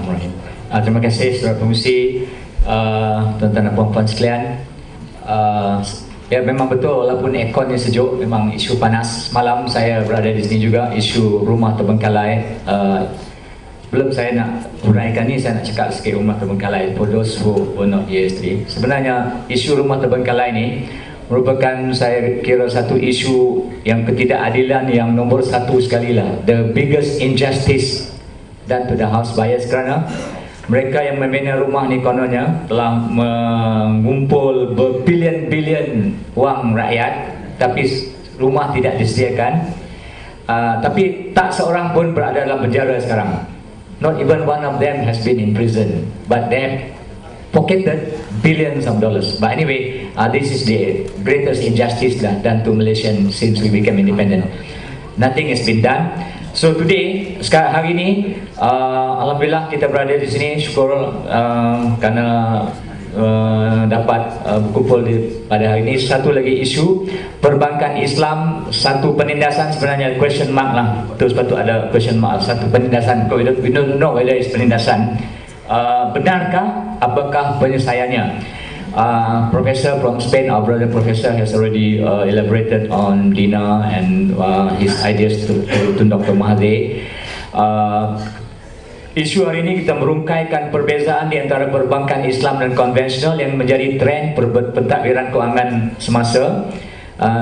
Bismillahirrahmanirrahim. Terima kasih Saudara Pengerusi, tuan-tuan dan puan-puan sekalian. Ya, memang betul walaupun airconnya sejuk, memang isu panas. Malam saya berada di sini juga, isu rumah terbengkalai. Belum saya nak uraikan ni, saya nak cakap sikit rumah terbengkalai for those who were not here yesterday. Sebenarnya isu rumah terbengkalai ni merupakan, saya kira, satu isu yang ketidakadilan yang nombor satu sekali lah. The biggest injustice done to the house buyers, kerana mereka yang membina rumah ni kononnya telah mengumpul berbilion-bilion wang rakyat, tapi rumah tidak disediakan. Tapi tak seorang pun berada dalam penjara sekarang. Not even one of them has been in prison, but they have pocketed billions of dollars. But anyway, this is the greatest injustice done to Malaysians since we became independent. Nothing has been done. So today, sekarang hari ini, alhamdulillah kita berada di sini. Syukur kerana dapat berkumpul pada hari ini. Satu lagi isu perbankan Islam, satu penindasan, sebenarnya question mark lah. Terus patut ada question mark, satu penindasan. We don't know whether it's penindasan. Benarkah? Apakah penyelesaiannya? Professor from Spain, our brother professor, has already elaborated on Dina and his ideas to Dr. Mahathir. Isu hari ini kita merungkaikan perbezaan di antara perbankan Islam dan konvensional yang menjadi trend pentadbiran kewangan semasa,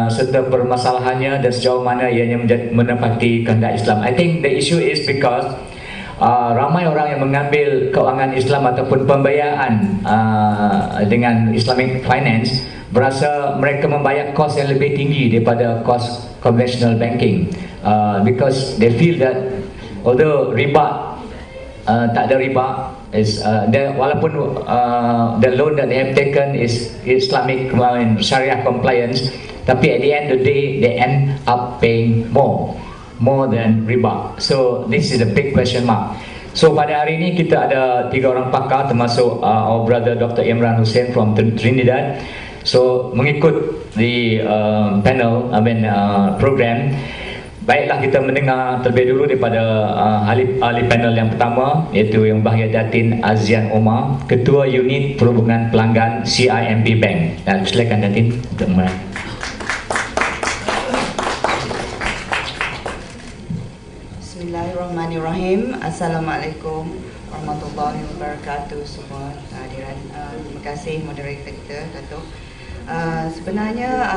serta permasalahannya dan sejauh mana ianya menepati kehendak Islam. I think the issue is because ramai orang yang mengambil kewangan Islam ataupun pembiayaan dengan Islamic finance berasa mereka membayar kos yang lebih tinggi daripada kos conventional banking, because they feel that although riba tak ada riba is walaupun the loan that they have taken is Islamic Sharia compliance, tapi at the end of the day they end up paying more than riba. So this is a big question mark. So pada hari ini kita ada 3 orang pakar, termasuk our brother Dr. Imran Hussein from Trinidad. So mengikut the panel, program, baiklah kita mendengar terlebih dulu daripada ahli panel yang pertama, iaitu Yang Bahagia Datin Azian Omar, Ketua Unit Perhubungan Pelanggan CIMB Bank. Dan silakan Datin untuk memulai. Bismillahirrahmanirrahim. Assalamualaikum warahmatullahi wabarakatuh semua hadirin. Terima kasih moderator kita, Datuk. Sebenarnya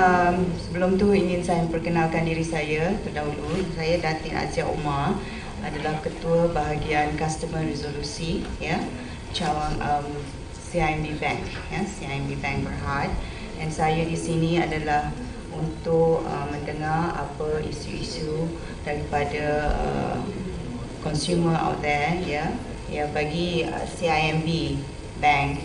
sebelum tu ingin saya perkenalkan diri saya terdahulu. Saya Datin Azia Omar, adalah Ketua Bahagian Customer Resolusi, ya, Cawang CIMB Bank, ya, CIMB Bank Berhad. Dan saya di sini adalah untuk mendengar apa isu-isu daripada consumer out there, ya. Ya, bagi CIMB Bank,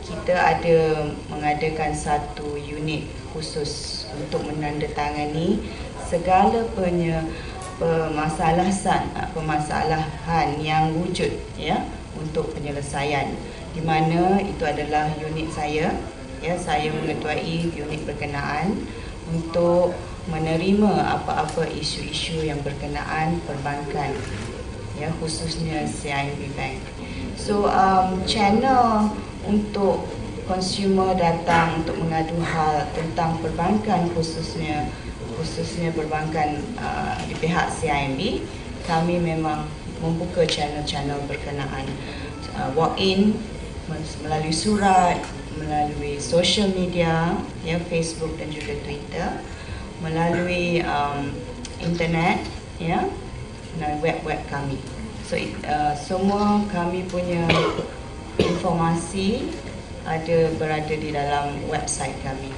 kita ada mengadakan satu unit khusus untuk menandatangani segala permasalahan yang wujud, ya, untuk penyelesaian, di mana itu adalah unit saya, ya. Saya mengetuai unit berkenaan untuk menerima apa-apa isu-isu yang berkenaan perbankan, ya, khususnya CIMB Bank. So channel untuk consumer datang untuk mengadu hal tentang perbankan, khususnya perbankan di pihak CIMB, kami memang membuka channel-channel berkenaan, walk-in, melalui surat, melalui social media, ya, Facebook dan juga Twitter, melalui internet, ya, melalui web kami. So semua kami punya informasi berada di dalam website kami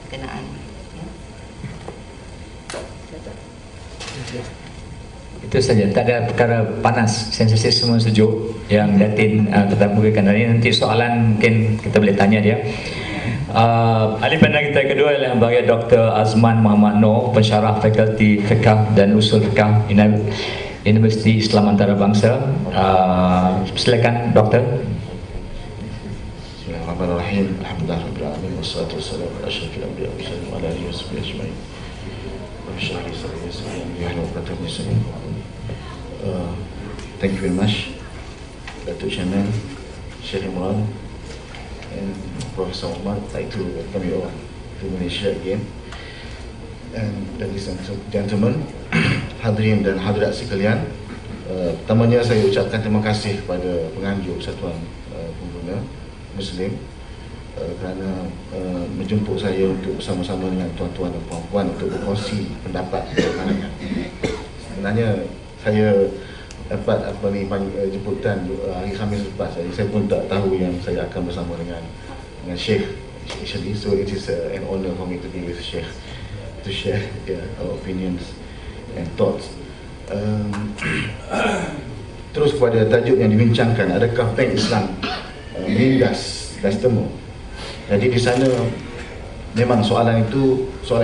berkenaan, ya. Itu saja, tak ada perkara panas, sensitif, semua sejuk yang Datin ketemukan hari ini. Nanti soalan mungkin kita boleh tanya dia. Ahli panel kita kedua adalah Yang Bahagia Dr. Azman Muhammad Noor, pensyarah Fakulti Fiqh dan Usul Fiqh Universiti Islam Antarabangsa. Silakan Doktor. Bismillahirrahmanirrahim. Alhamdulillahirabbil alamin wassalatu wassalamu ala asyrafil anbiya'i wal mursalin wa ala alihi washabihi ajma'in. Rabbi sadri wa yassir li amri wahlul 'uqdatam min lisani. Thank you very much. Datuk Chairman, Sheikh Imran, and Professor Omar. I'd like to welcome you all to Malaysia again. And ladies and gentlemen, hadirin dan hadirat sekalian, pertamanya saya ucapkan terima kasih kepada penganjur Persatuan Pengguna Muslim kerana menjemput saya untuk bersama-sama dengan tuan-tuan dan puan-puan untuk berkongsi pendapat pandangan. Sebenarnya saya dapat jemputan hari Khamis lepas, jadi saya pun tak tahu yang saya akan bersama dengan Sheikh actually, so it is an honor for me to be with Sheikh to share our opinions and thoughts. Terus kepada tajuk yang dibincangkan, adakah bank Islam menindas customer? Jadi di sana memang soalan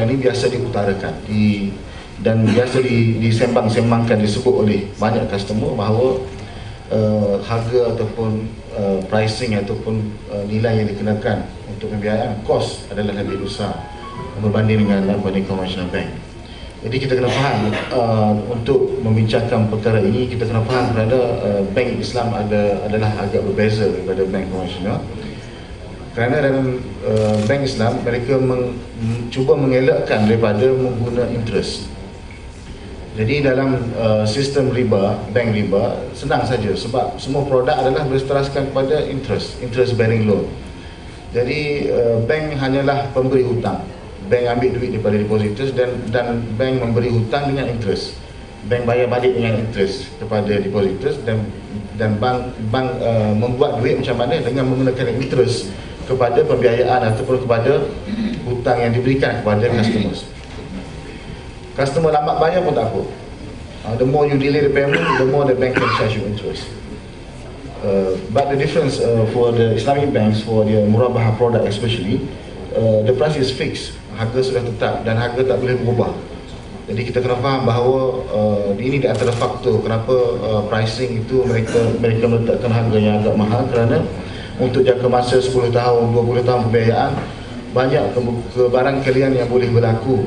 ini biasa diutarakan dan biasa disembang-sembangkan, disebut oleh banyak customer bahawa harga ataupun pricing ataupun nilai yang dikenakan untuk pembiayaan, kos adalah lebih besar berbanding dengan konvensional bank. Jadi kita kena faham untuk membincangkan perkara ini, kita kena faham kerana bank Islam adalah agak berbeza daripada bank konvensional. Kerana dalam bank Islam mereka cuba mengelakkan daripada menggunakan interest. Jadi dalam sistem riba, bank riba, senang saja sebab semua produk adalah berasaskan kepada interest bearing loan. Jadi bank hanyalah pemberi hutang. Bank ambil duit daripada depositors dan bank memberi hutang dengan interest. Bank bayar balik dengan interest kepada depositors dan bank membuat duit macam mana dengan menggunakan interest kepada pembiayaan ataupun kepada hutang yang diberikan kepada customers. Customer lambat bayar pun tak apa. The more you delay the payment, the more the bank can charge you interest. But the difference for the Islamic banks, for the murabahah product especially, the price is fixed. Harga sudah tetap dan harga tak boleh berubah. Jadi kita kena faham bahawa ini di antara faktor kenapa pricing itu mereka meletakkan harga yang agak mahal, kerana untuk jangka masa 10 tahun, 20 tahun pembiayaan, banyak kebarangkalian yang boleh berlaku.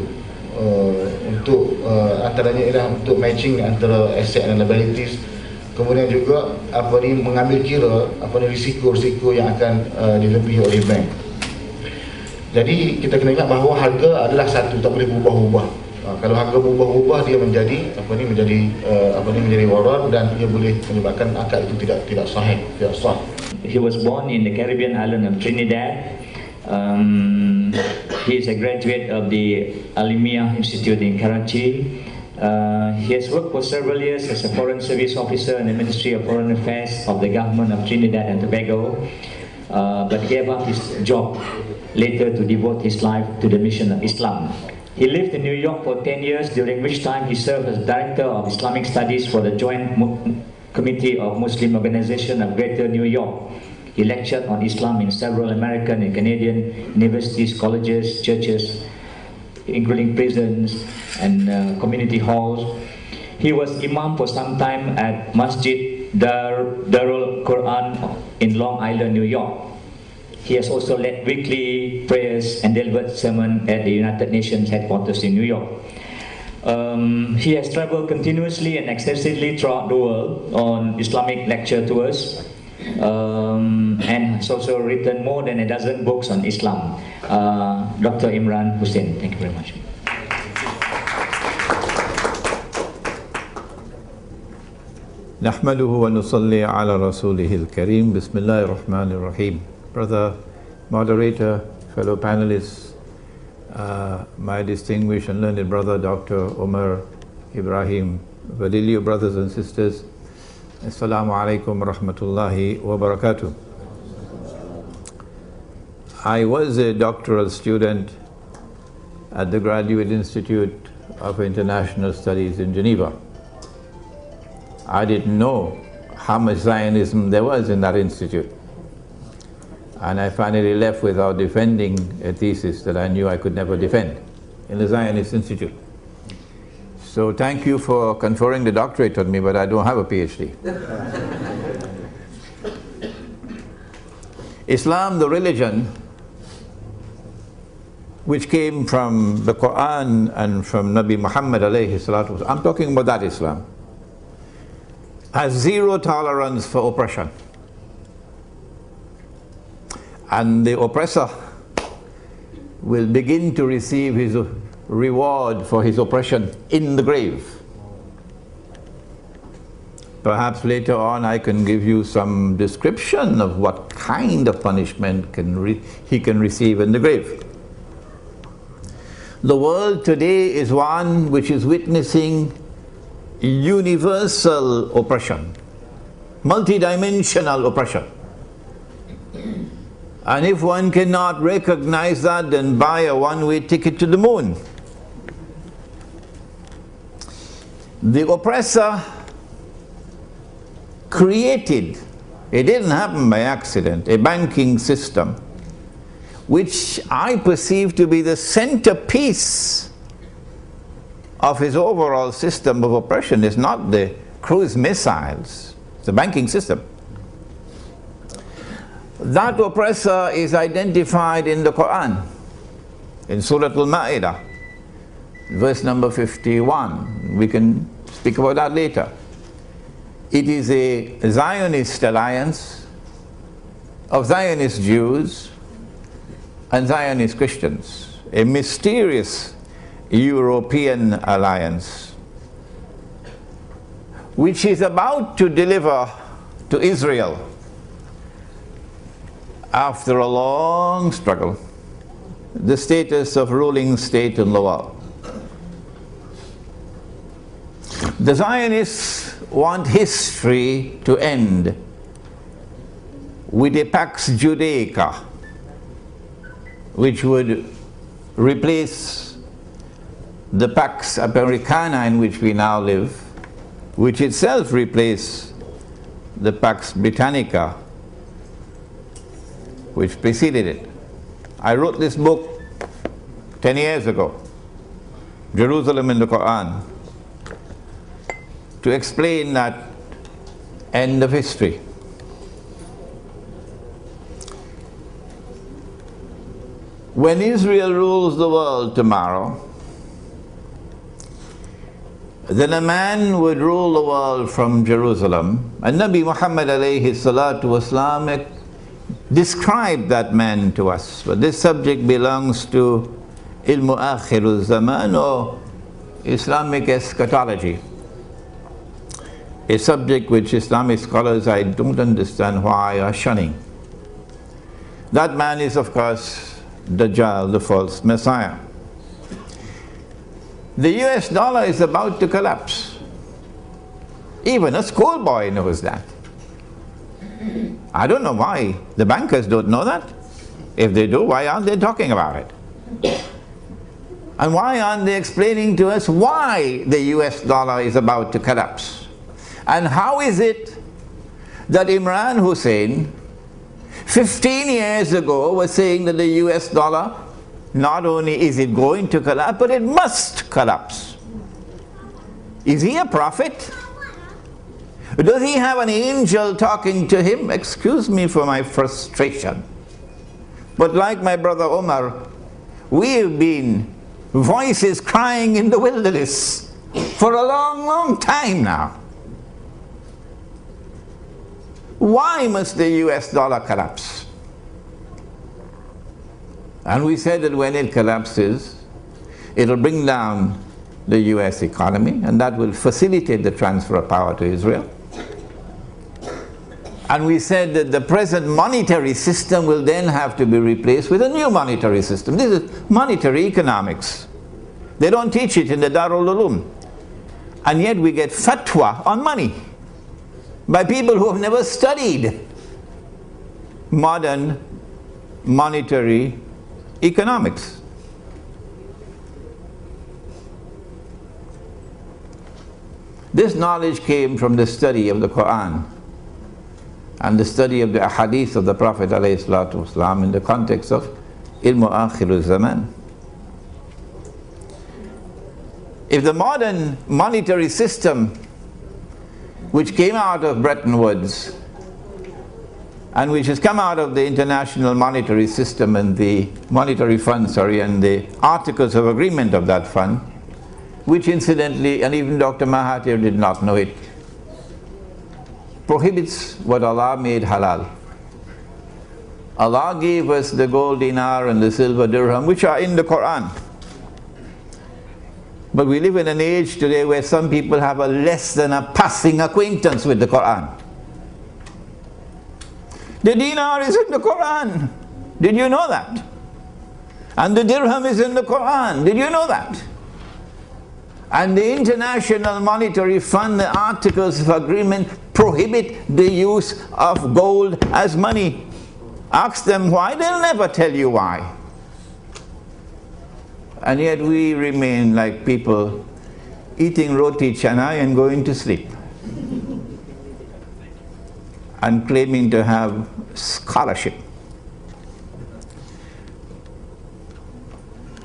Untuk antaranya ialah untuk matching antara asset dan liabilities, kemudian juga mengambil kira risiko-risiko yang akan dilebihi oleh bank. Jadi kita kena ingat bahawa harga adalah satu, tak boleh berubah-ubah. Kalau harga berubah-ubah, dia menjadi warar dan ia boleh menyebabkan akad itu tidak sahih, tidak sah. He was born in the Caribbean island of Trinidad. He is a graduate of the Al-Imiyah Institute in Karachi. He has worked for several years as a Foreign Service Officer in the Ministry of Foreign Affairs of the Government of Trinidad and Tobago, but gave up his job later to devote his life to the mission of Islam. He lived in New York for 10 years, during which time he served as Director of Islamic Studies for the Joint Committee of Muslim Organization of Greater New York. He lectured on Islam in several American and Canadian universities, colleges, churches, including prisons and community halls. He was Imam for some time at Masjid Darul Quran in Long Island, New York. He has also led weekly prayers and delivered sermon at the United Nations headquarters in New York. He has traveled continuously and extensively throughout the world on Islamic lecture tours, and has also written more than a dozen books on Islam. Dr. Imran Hussein, thank you very much. نحمده ونصلي على رسوله الكريم بسم الله الرحمن الرحيم. Brother moderator, fellow panelists, my distinguished and learned brother Dr. Omar Ibrahim Vadilio, brothers and sisters, Assalamu alaikum wa rahmatullahi wa barakatuh. I was a doctoral student at the Graduate Institute of International Studies in Geneva. I didn't know how much Zionism there was in that institute. And I finally left without defending a thesis that I knew I could never defend in the Zionist Institute. So thank you for conferring the doctorate on me, but I don't have a PhD. Islam, the religion, which came from the Quran and from Nabi Muhammad alayhi salatu wasallam, I'm talking about that Islam, has zero tolerance for oppression. And the oppressor will begin to receive his reward for his oppression in the grave. Perhaps later on I can give you some description of what kind of punishment he can receive in the grave. The world today is one which is witnessing universal oppression, multidimensional oppression. And if one cannot recognize that, then buy a one-way ticket to the moon. The oppressor created, it didn't happen by accident, a banking system which I perceive to be the centerpiece of his overall system of oppression. It's not the cruise missiles, it's the banking system. That oppressor is identified in the Quran, in Surah Al-Ma'idah, verse number 51. We can speak about that later. It is a Zionist alliance of Zionist Jews and Zionist Christians, a mysterious European alliance which is about to deliver to Israel, after a long struggle, the status of ruling state in the world. The Zionists want history to end with a Pax Judaica, which would replace the Pax Americana in which we now live, which itself replaced the Pax Britannica which preceded it. I wrote this book 10 years ago, Jerusalem in the Quran, to explain that end of history. When Israel rules the world tomorrow, then a man would rule the world from Jerusalem, and Nabi Muhammad alayhi salatu wasalam described that man to us. But this subject belongs to Ilmu Akhirul Zaman, or Islamic eschatology, a subject which Islamic scholars, I don't understand why, are shunning. That man is, of course, Dajjal, the false Messiah. The US dollar is about to collapse. Even a schoolboy knows that. I don't know why the bankers don't know that. If they do, why aren't they talking about it? And why aren't they explaining to us why the US dollar is about to collapse? And how is it that Imran Hussein 15 years ago was saying that the US dollar, not only is it going to collapse, but it must collapse? Is he a prophet? Does he have an angel talking to him? Excuse me for my frustration, but like my brother Omar, we have been voices crying in the wilderness for a long, long time now. Why must the US dollar collapse? And we said that when it collapses, it'll bring down the US economy, and that will facilitate the transfer of power to Israel. And we said that the present monetary system will then have to be replaced with a new monetary system. This is monetary economics. They don't teach it in the Darul Uloom. And yet we get fatwa on money by people who have never studied modern monetary economics. This knowledge came from the study of the Quran and the study of the ahadith of the Prophet ﷺ in the context of Ilmu Akhirul Zaman. If the modern monetary system, which came out of Bretton Woods and which has come out of the International Monetary System and the Monetary Fund, and the Articles of Agreement of that fund, which incidentally, and even Dr. Mahathir did not know it, prohibits what Allah made halal. Allah gave us the gold dinar and the silver dirham, which are in the Quran. But we live in an age today where some people have a less than a passing acquaintance with the Quran. The dinar is in the Quran. Did you know that? And the dirham is in the Quran. Did you know that? And the International Monetary Fund, the Articles of Agreement prohibit the use of gold as money. Ask them why, they'll never tell you why. And yet we remain like people eating roti chana and going to sleep, and claiming to have scholarship.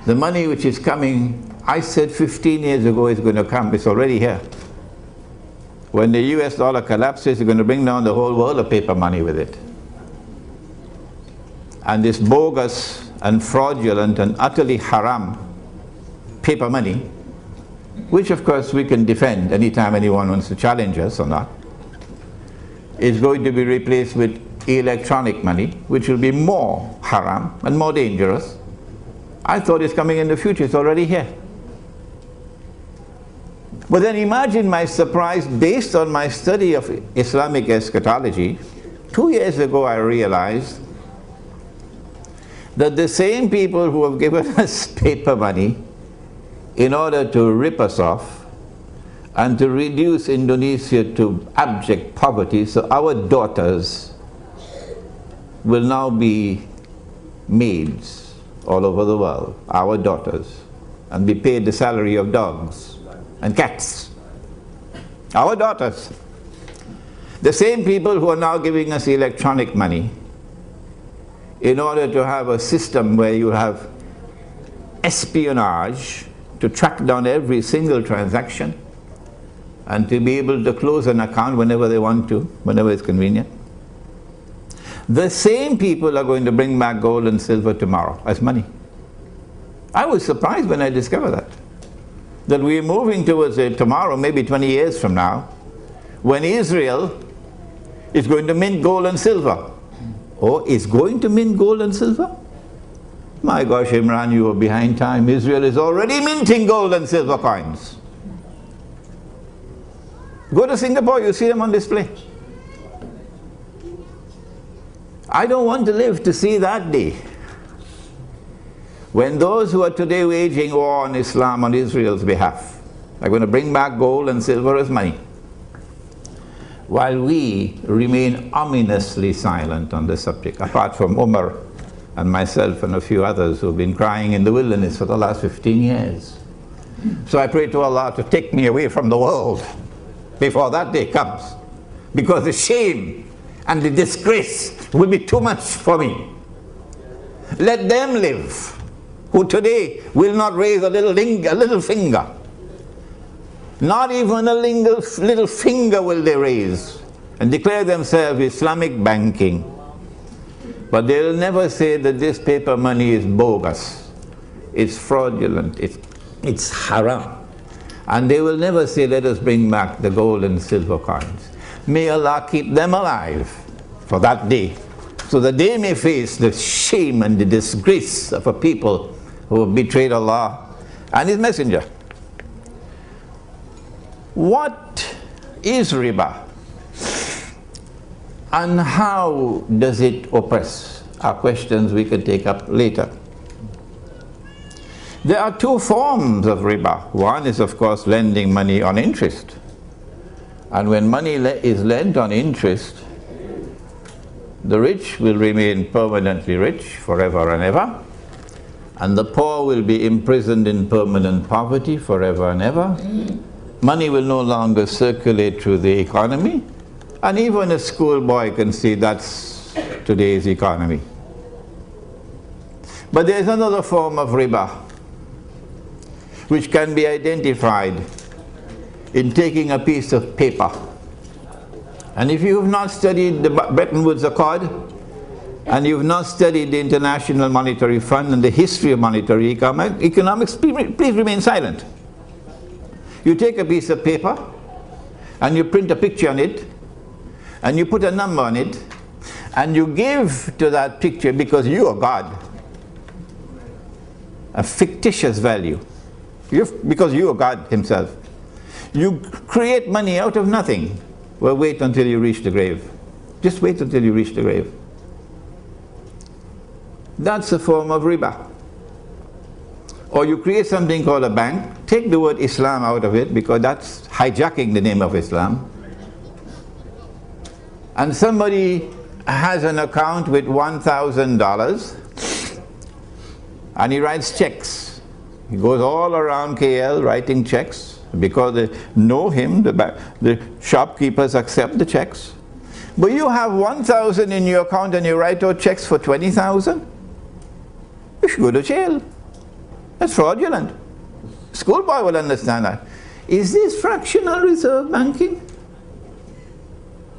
The money which is coming, I said 15 years ago is going to come, it's already here. When the US dollar collapses, it's going to bring down the whole world of paper money with it. And this bogus and fraudulent and utterly haram paper money, which of course we can defend anytime anyone wants to challenge us or not, is going to be replaced with electronic money, which will be more haram and more dangerous. I thought it's coming in the future, it's already here. But then imagine my surprise, based on my study of Islamic eschatology. 2 years ago I realized that the same people who have given us paper money in order to rip us off and to reduce Indonesia to abject poverty, so our daughters will now be maids all over the world, our daughters, and be paid the salary of dogs and cats. Our daughters. The same people who are now giving us electronic money in order to have a system where you have espionage to track down every single transaction and to be able to close an account whenever they want to, whenever it's convenient. The same people are going to bring back gold and silver tomorrow as money. I was surprised when I discovered that we're moving towards a tomorrow, maybe 20 years from now, when Israel is going to mint gold and silver. Oh, is going to mint gold and silver? My gosh, Imran, you are behind time. Israel is already minting gold and silver coins. Go to Singapore, you see them on display. I don't want to live to see that day, when those who are today waging war on Islam on Israel's behalf are going to bring back gold and silver as money, while we remain ominously silent on this subject, apart from Umar and myself and a few others who've been crying in the wilderness for the last 15 years. So I pray to Allah to take me away from the world before that day comes, because the shame and the disgrace will be too much for me. Let them live, who today will not raise a little finger. Not even a little finger will they raise and declare themselves Islamic banking. But they will never say that this paper money is bogus, it's fraudulent, it's haram. And they will never say, let us bring back the gold and silver coins. May Allah keep them alive for that day, so that they may face the shame and the disgrace of a people who have betrayed Allah and His Messenger. What is riba? And how does it oppress? Are questions we can take up later. There are two forms of riba. One is, of course, lending money on interest. And when money is lent on interest, the rich will remain permanently rich forever and ever, and the poor will be imprisoned in permanent poverty forever and ever. Money will no longer circulate through the economy, and even a schoolboy can see that's today's economy. But there is another form of riba which can be identified in taking a piece of paper. And if you have not studied the Bretton Woods Accord, and you've not studied the International Monetary Fund and the history of monetary economics, please remain silent. You take a piece of paper and you print a picture on it. and you put a number on it, and you give to that picture, because you are God, a fictitious value, because you are God himself. You create money out of nothing. Well, wait until you reach the grave. Just wait until you reach the grave. That's a form of riba. Or you create something called a bank, take the word Islam out of it, because that's hijacking the name of Islam. And somebody has an account with $1,000 and he writes checks. He goes all around KL writing checks because they know him, the shopkeepers accept the checks. But you have 1,000 in your account and you write out checks for 20,000? You should go to jail. That's fraudulent. Schoolboy will understand that. Is this fractional reserve banking?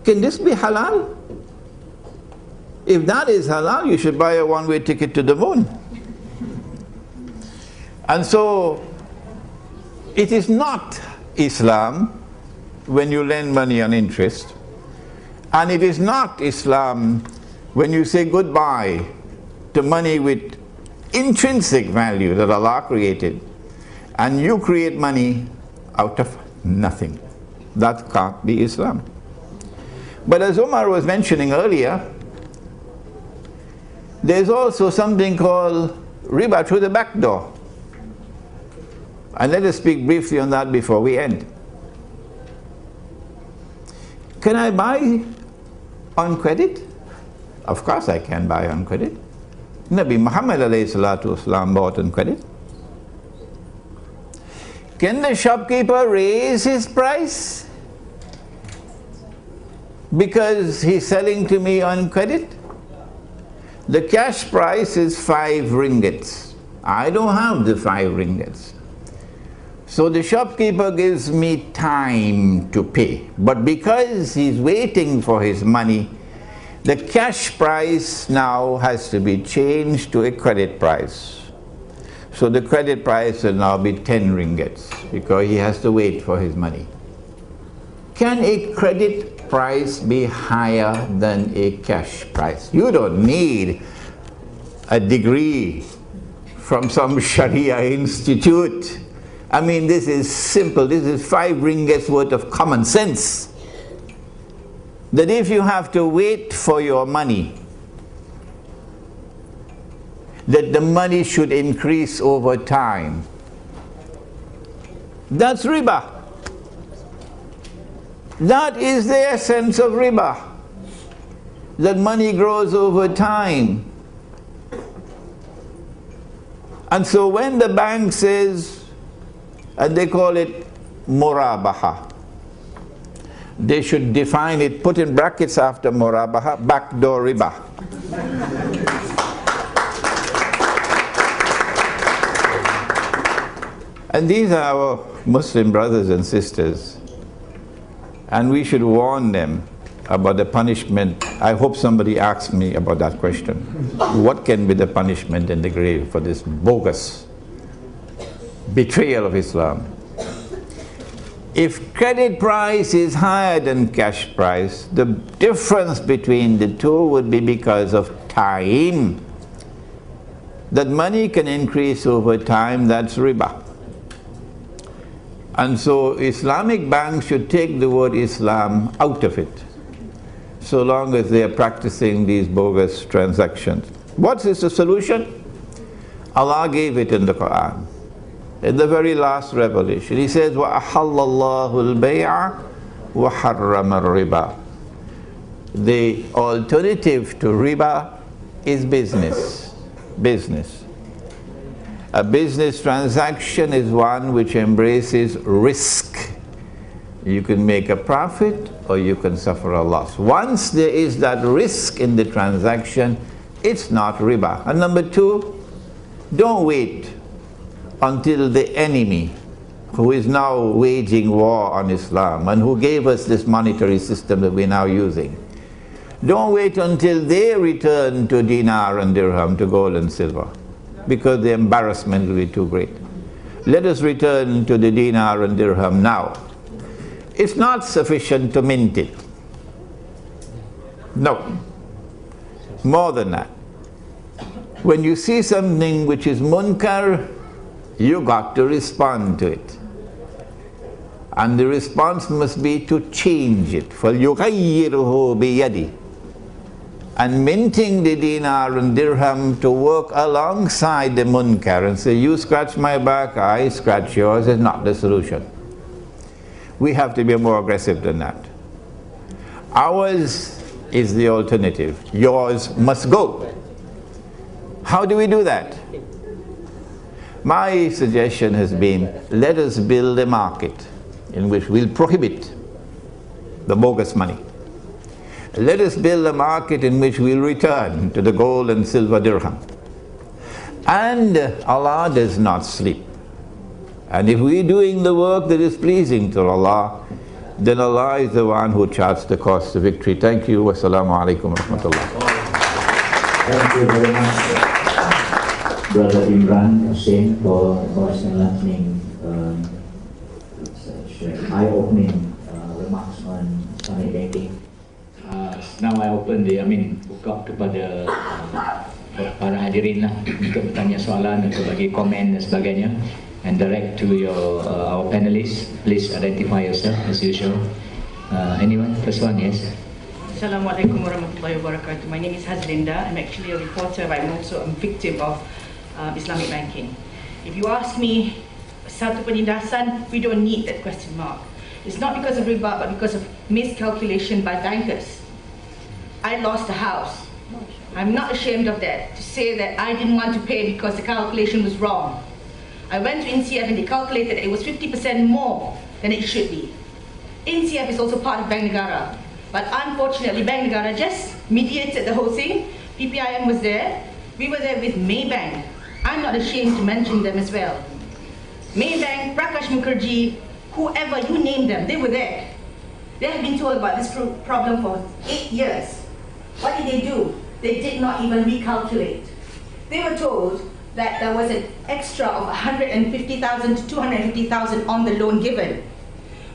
Can this be halal? If that is halal, you should buy a one-way ticket to the moon. And so, it is not Islam when you lend money on interest, and it is not Islam when you say goodbye to money with intrinsic value that Allah created, and you create money out of nothing. That can't be Islam. But as Umar was mentioning earlier, there's also something called riba through the back door. And let us speak briefly on that before we end. Can I buy on credit? Of course I can buy on credit. Nabi Muhammad alayhi salatu wasalam bought on credit. Can the shopkeeper raise his price because he's selling to me on credit? The cash price is 5 ringgits. I don't have the 5 ringgits. So the shopkeeper gives me time to pay. But because he's waiting for his money, the cash price now has to be changed to a credit price. So the credit price will now be 10 ringgits because he has to wait for his money. Can a credit price be higher than a cash price? You don't need a degree from some Sharia institute. I mean, this is simple. This is 5 ringgits worth of common sense. That if you have to wait for your money, that the money should increase over time. That's riba. That is the essence of riba. That money grows over time. And so when the bank says, and they call it murabaha, they should define it, put in brackets after murabaha, backdoor riba. And these are our Muslim brothers and sisters, and we should warn them about the punishment. I hope somebody asks me about that question. What can be the punishment in the grave for this bogus betrayal of Islam? If credit price is higher than cash price, the difference between the two would be because of time. That money can increase over time, that's riba. And so Islamic banks should take the word Islam out of it, so long as they are practicing these bogus transactions. What is the solution? Allah gave it in the Quran. In the very last revelation, He says, وَأَحَلَّ اللَّهُ الْبَيْعَ وَحَرَّمَ الرِّبَى. The alternative to riba is business. Business. A business transaction is one which embraces risk. You can make a profit or you can suffer a loss. Once there is that risk in the transaction, it's not riba. And number two, don't wait until the enemy, who is now waging war on Islam and who gave us this monetary system that we're now using, don't wait until they return to dinar and dirham, to gold and silver, because the embarrassment will be too great. Let us return to the dinar and dirham now. It's not sufficient to mint it. No. More than that. When you see something which is munkar, you got to respond to it. And the response must be to change it. فَلْيُغَيِّرُهُ بِيَدِهِ. And minting the dinar and dirham to work alongside the munkar and say, you scratch my back, I scratch yours, is not the solution. We have to be more aggressive than that. Ours is the alternative. Yours must go. How do we do that? My suggestion has been, let us build a market in which we'll prohibit the bogus money. Let us build a market in which we'll return to the gold and silver dirham. And Allah does not sleep. And if we're doing the work that is pleasing to Allah, then Allah is the one who charts the course to victory. Thank you. Wassalamu alaikum wa rahmatullah. Thank you very much, Brother Imran Hussein, for most enlightening, eye-opening remarks on Islamic banking. Now I open buka kepada para hadirin lah untuk bertanya soalan, untuk bagi komen dan sebagainya, and direct to your our panelists. Please identify yourself as usual. Anyone? First one, yes. Assalamualaikum warahmatullahi wabarakatuh. My name is Hazlinda. I'm actually a reporter, but I'm also a victim of Islamic banking. If you ask me, satu penindasan, we don't need that question mark. It's not because of riba, but because of miscalculation by bankers. I lost a house. I'm not ashamed of that, to say that I didn't want to pay because the calculation was wrong. I went to NCF and they calculated it was 50% more than it should be. NCF is also part of Bank Negara, but unfortunately Bank Negara just mediated the whole thing. PPIM was there. We were there with Maybank. I'm not ashamed to mention them as well. Maybank, Prakash Mukherjee, whoever you name them, they were there. They have been told about this problem for 8 years. What did they do? They did not even recalculate. They were told that there was an extra of 150,000 to 250,000 on the loan given.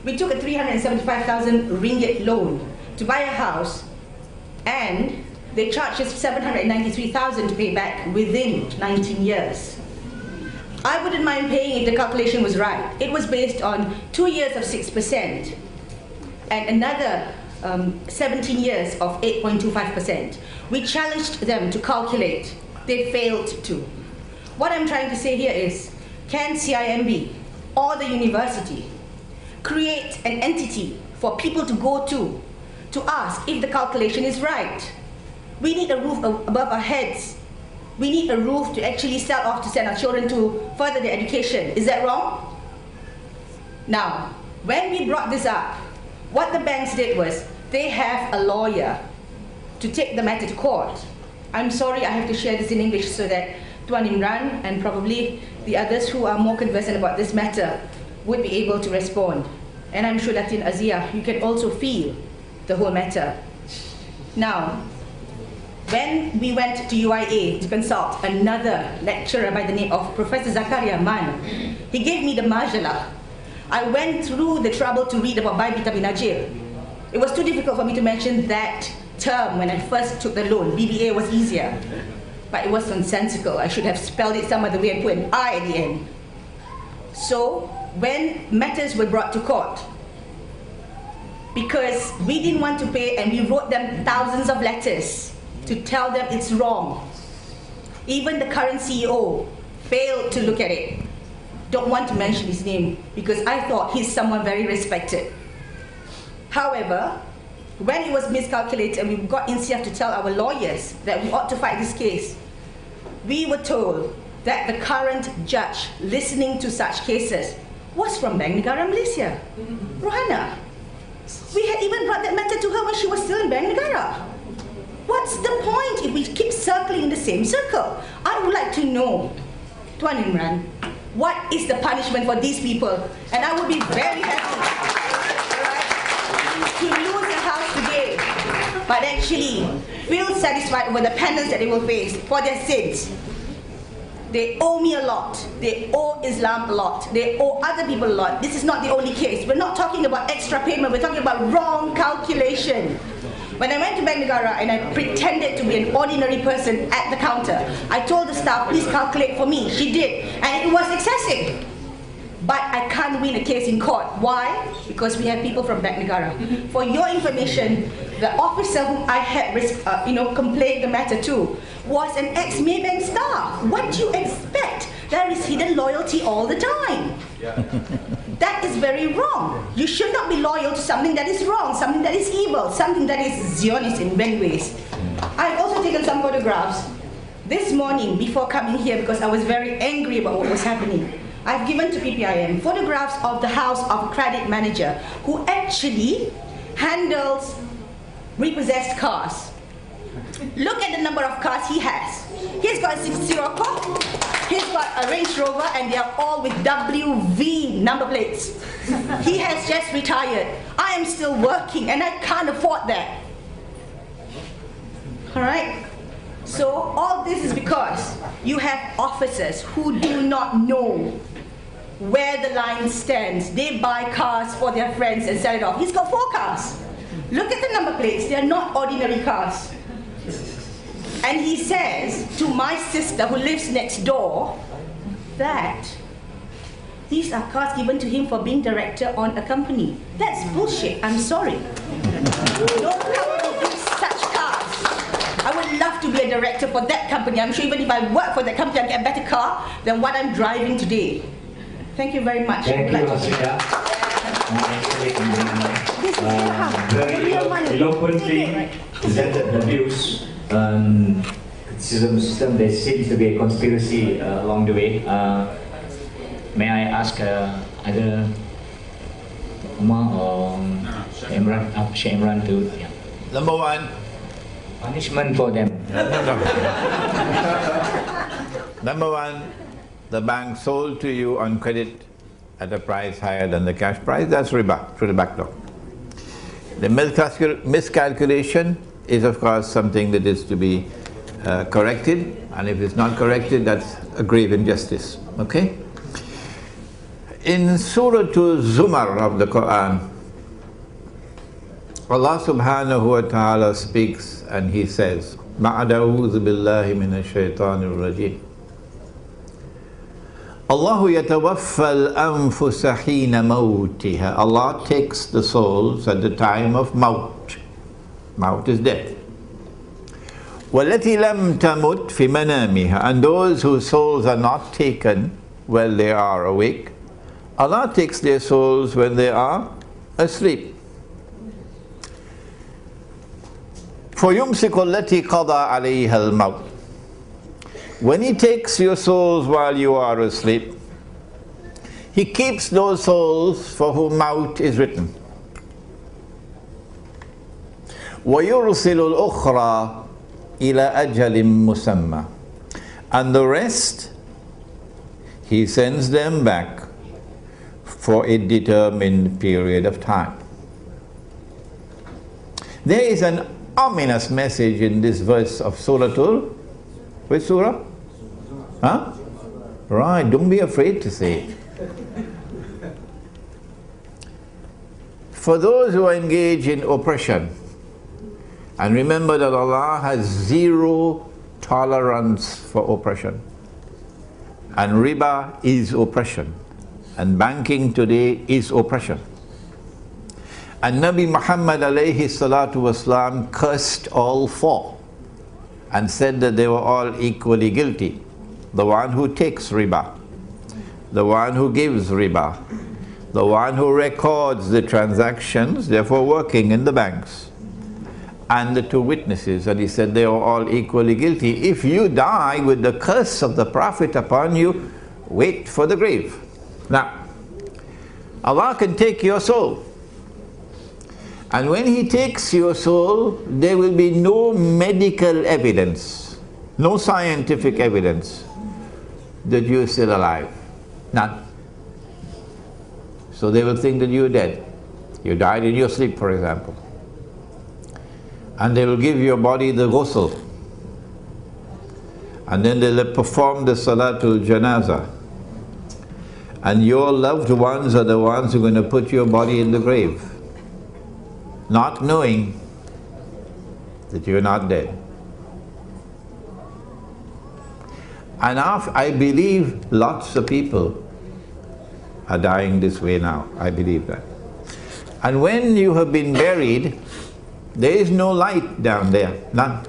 We took a 375,000 ringgit loan to buy a house, and they charged us 793,000 to pay back within 19 years. I wouldn't mind paying if the calculation was right. It was based on 2 years of 6% and another 17 years of 8.25%. We challenged them to calculate. They failed to. What I'm trying to say here is, can CIMB or the university create an entity for people to go to ask if the calculation is right? We need a roof above our heads. We need a roof to actually sell off to send our children to further their education. Is that wrong? Now, when we brought this up, what the banks did was, they have a lawyer to take the matter to court. I'm sorry, I have to share this in English so that Tuan Imran and probably the others who are more conversant about this matter would be able to respond. And I'm sure that in Azia, you can also feel the whole matter. Now, when we went to UIA to consult another lecturer by the name of Professor Zakaria Man, he gave me the majalah. I went through the trouble to read about Bibita bin Najir. It was too difficult for me to mention that term when I first took the loan. BBA was easier, but it was nonsensical. I should have spelled it some other way and put an I at the end. So when matters were brought to court, because we didn't want to pay and we wrote them thousands of letters to tell them it's wrong. Even the current CEO failed to look at it. Don't want to mention his name because I thought he's someone very respected. However, when it was miscalculated and we got INSIAF to tell our lawyers that we ought to fight this case, we were told that the current judge listening to such cases was from Bank Negara Malaysia, Rohana. We had even brought that matter to her when she was still in Bank Negara. What's the point if we keep circling in the same circle? I would like to know, Tuan Imran, what is the punishment for these people? And I would be very happy to lose a house today, but actually feel satisfied with the penance that they will face for their sins. They owe me a lot. They owe Islam a lot. They owe other people a lot. This is not the only case. We're not talking about extra payment. We're talking about wrong calculation. When I went to Bank Negara and I pretended to be an ordinary person at the counter, I told the staff, please calculate for me. She did, and it was excessive. But I can't win a case in court. Why? Because we have people from Bank Negara. For your information, the officer who I had complained the matter to was an ex-Maybank staff. What do you expect? There is hidden loyalty all the time. That is very wrong. You should not be loyal to something that is wrong, something that is evil, something that is Zionist in many ways. I've also taken some photographs this morning before coming here because I was very angry about what was happening. I've given to PPIM photographs of the house of a credit manager who actually handles repossessed cars. Look at the number of cars he has. He's got a 60 Sirocco, he's got a Range Rover, and they are all with WV number plates. He has just retired. I am still working and I can't afford that. All right? So all this is because you have officers who do not know where the line stands. They buy cars for their friends and sell it off. He's got 4 cars. Look at the number plates. They are not ordinary cars. And he says to my sister who lives next door that these are cars given to him for being director on a company. That's bullshit. I'm sorry. Don't come with these such cars. I would love to be a director for that company. I'm sure even if I work for that company, I'll get a better car than what I'm driving today. Thank you very much. Thank you, Masida. Very eloquently presented the views. System, there seems to be a conspiracy along the way. May I ask either Umar or Sheikh Imran to... Yeah. Number one. Punishment for them. Number one, the bank sold to you on credit at a price higher than the cash price. That's riba, through the back door. The miscalculation is of course something that is to be corrected, and if it's not corrected, that's a grave injustice. Okay? In Surah Zumar of the Quran, Allah subhanahu wa ta'ala speaks and He says, Ba'da a'udhu billahi minash shaitanir rajim. Allahu yatawaffa al-anfusa hina mawtiha. Allah takes the souls at the time of maut. Maut is death. وَالَّتِي لَمْ تَمُتْ فِي مَنَامِهَا. And those whose souls are not taken while they are awake, Allah takes their souls when they are asleep. فَيُمْسِكُ الَّتِي قَضَى عَلَيْهَا الْمَوْتِ. When He takes your souls while you are asleep, He keeps those souls for whom maut is written. وَيُرْسِلُ الْأُخْرَى إِلَى أَجَلٍ مُسَمَّى. And the rest, He sends them back for a determined period of time. There is an ominous message in this verse of Surah which surah? Huh? Right, don't be afraid to say it. For those who engage in oppression, and remember that Allah has zero tolerance for oppression, and riba is oppression, and banking today is oppression. And Nabi Muhammad alayhi salatu wasalam cursed all 4 and said that they were all equally guilty. The one who takes riba, the one who gives riba, the one who records the transactions, therefore working in the banks, and the 2 witnesses. And he said they are all equally guilty. If you die with the curse of the Prophet upon you, wait for the grave. Now, Allah can take your soul. And when He takes your soul, there will be no medical evidence, no scientific evidence that you are still alive. None. So they will think that you are dead. You died in your sleep, for example. And they will give your body the ghusl. And then they will perform the salatul janazah. And your loved ones are the ones who are going to put your body in the grave, not knowing that you're not dead. And I believe lots of people are dying this way now. I believe that. And when you have been buried, there is no light down there, none.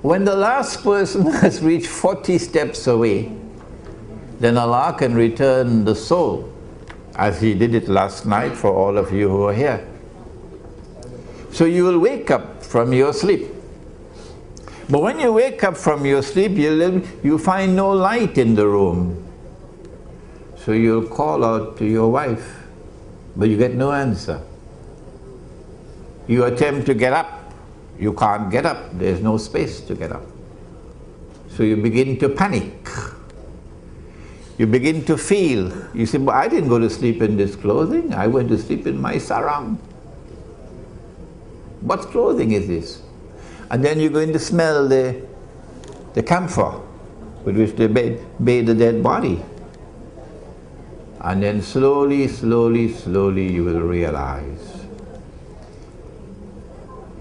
When the last person has reached 40 steps away, then Allah can return the soul, as He did it last night for all of you who are here. So you will wake up from your sleep. But when you wake up from your sleep, you find no light in the room. So you'll call out to your wife, but you get no answer. You attempt to get up. You can't get up. There's no space to get up. So you begin to panic. You begin to feel. You say, but I didn't go to sleep in this clothing. I went to sleep in my sarong. What clothing is this? And then you're going to smell the camphor with which they bathe the dead body. And then slowly, slowly, slowly you will realize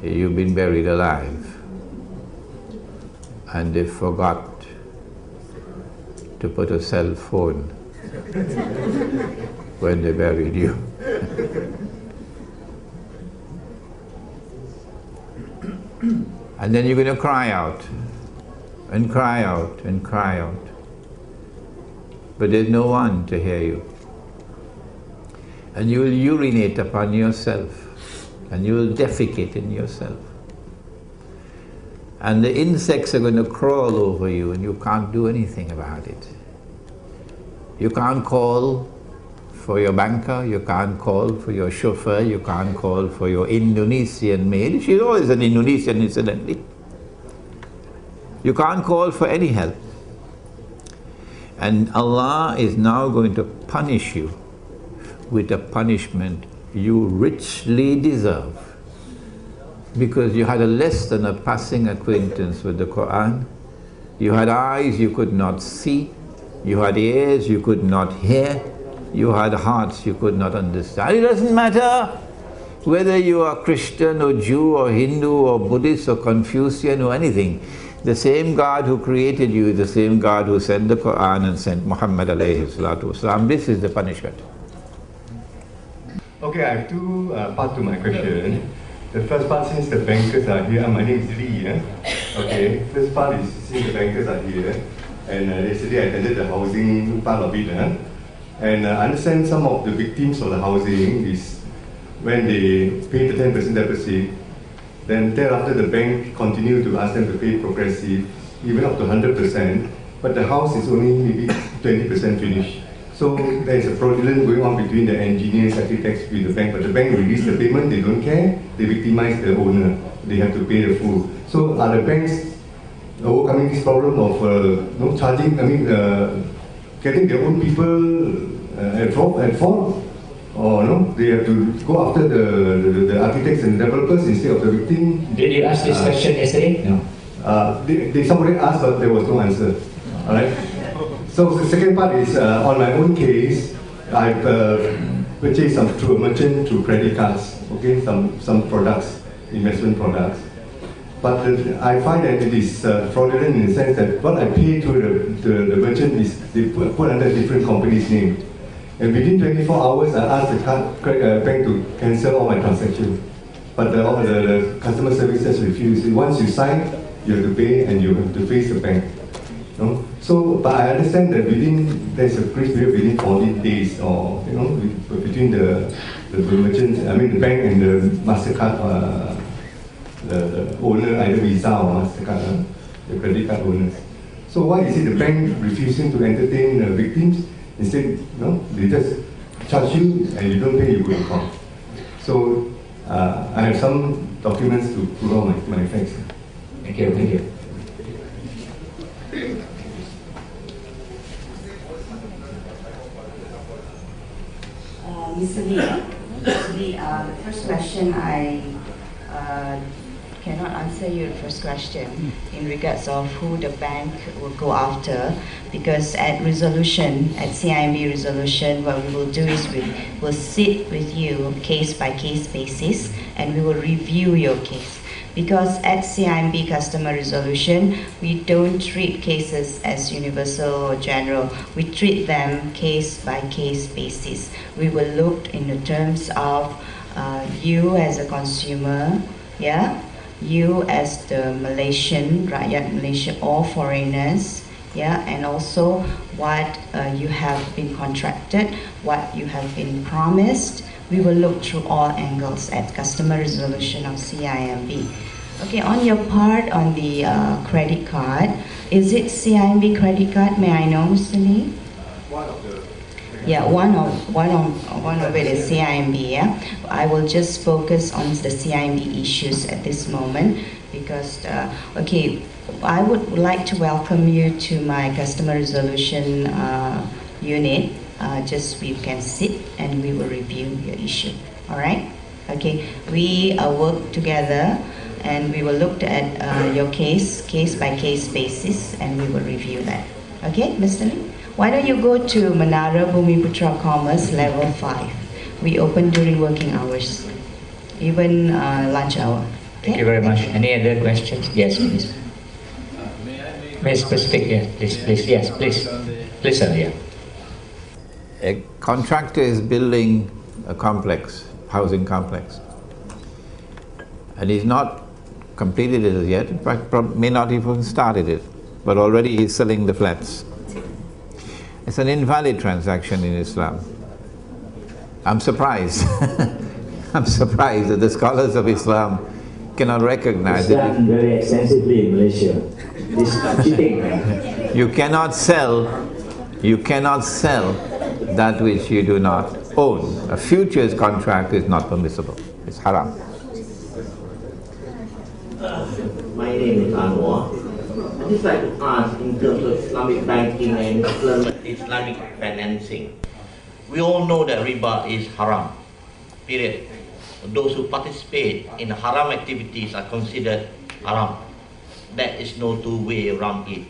you've been buried alive. And they forgot to put a cell phone when they buried you. And then you're going to cry out, and cry out, and cry out. But there's no one to hear you. And you will urinate upon yourself, and you will defecate in yourself. And the insects are going to crawl over you, and you can't do anything about it. You can't call for your banker, you can't call for your chauffeur, you can't call for your Indonesian maid. She's always an Indonesian, incidentally. You can't call for any help. And Allah is now going to punish you with a punishment you richly deserve. Because you had a less than a passing acquaintance with the Quran. You had eyes you could not see. You had ears you could not hear. You had hearts you could not understand. It doesn't matter whether you are Christian or Jew or Hindu or Buddhist or Confucian or anything. The same God who created you is the same God who sent the Quran and sent Muhammad alayhi salatu wasalam. This is the punishment. Okay, I have two parts to my question. The first part, since the bankers are here, my name is Lee. Okay, first part is since the bankers are here, and yesterday I attended the housing part of it. And I understand some of the victims of the housing is when they pay the 10% deposit, then thereafter the bank continue to ask them to pay progressive, even up to 100%, but the house is only maybe 20% finished. So there is a fraudulence going on between the engineers, architects with the bank, but the bank release the payment, they don't care, they victimize the owner, they have to pay the full. So are the banks overcoming this problem of getting their own people at fault? Or no, they have to go after the architects and developers instead of the victim? Did you ask this question yesterday? No. Somebody asked, but there was no answer. All right. So the second part is on my own case. I've purchased some through a merchant through credit cards. Okay, some products, investment products. But I find that it is fraudulent in the sense that what I pay to the merchant is they put under a different company's name. And within 24 hours, I asked the bank to cancel all my transactions. But the customer services refused. Once you sign, you have to pay and you have to face the bank. No? So, but I understand that there's a grace period within 14 days, or between the merchant, the bank and the MasterCard, the owner, either Visa or MasterCard, the credit card owners. So why is it the bank refusing to entertain victims? Instead, they just charge you and you don't pay, you go to court. So I have some documents to prove out my facts. Thank you, thank you. Mr. Lee, the first question I cannot answer your first question in regards of who the bank will go after, because at resolution, at CIMB resolution, what we will do is we will sit with you case by case basis and we will review your case. Because at CIMB customer resolution, we don't treat cases as universal or general. We treat them case by case basis. We will look in the terms of you as a consumer, yeah, you as the Malaysian, rakyat Malaysia or foreigners, yeah, and also what you have been contracted, what you have been promised. We will look through all angles at customer resolution of CIMB. Okay, on your part on the credit card, is it CIMB credit card? May I know, Mr. Lee? Yeah, one of it is CIMB. Yeah, I will just focus on the CIMB issues at this moment because okay, I would like to welcome you to my customer resolution unit. Just we can sit and we will review your issue. All right? Okay, we work together and we will look at your case by case basis and we will review that. Okay, Mr. Lee? Why don't you go to Menara Bumiputra Commerce level 5. We open during working hours, even lunch hour. Okay? Thank you very much. Any other questions? Yes, please. May specific, yes, please, yes, please. Please, sir, yeah. A contractor is building a complex, housing complex, and he's not completed it as yet. In fact, may not even started it, but already he's selling the flats. It's an invalid transaction in Islam. I'm surprised. I'm surprised that the scholars of Islam cannot recognize it's done very extensively in Malaysia. This cheating. You cannot sell that which you do not own. A futures contract is not permissible. It's haram. My name is Anwar. I'd just like to ask in terms of Islamic banking and Islamic financing. We all know that riba is haram, period. Those who participate in haram activities are considered haram. There is no two way around it.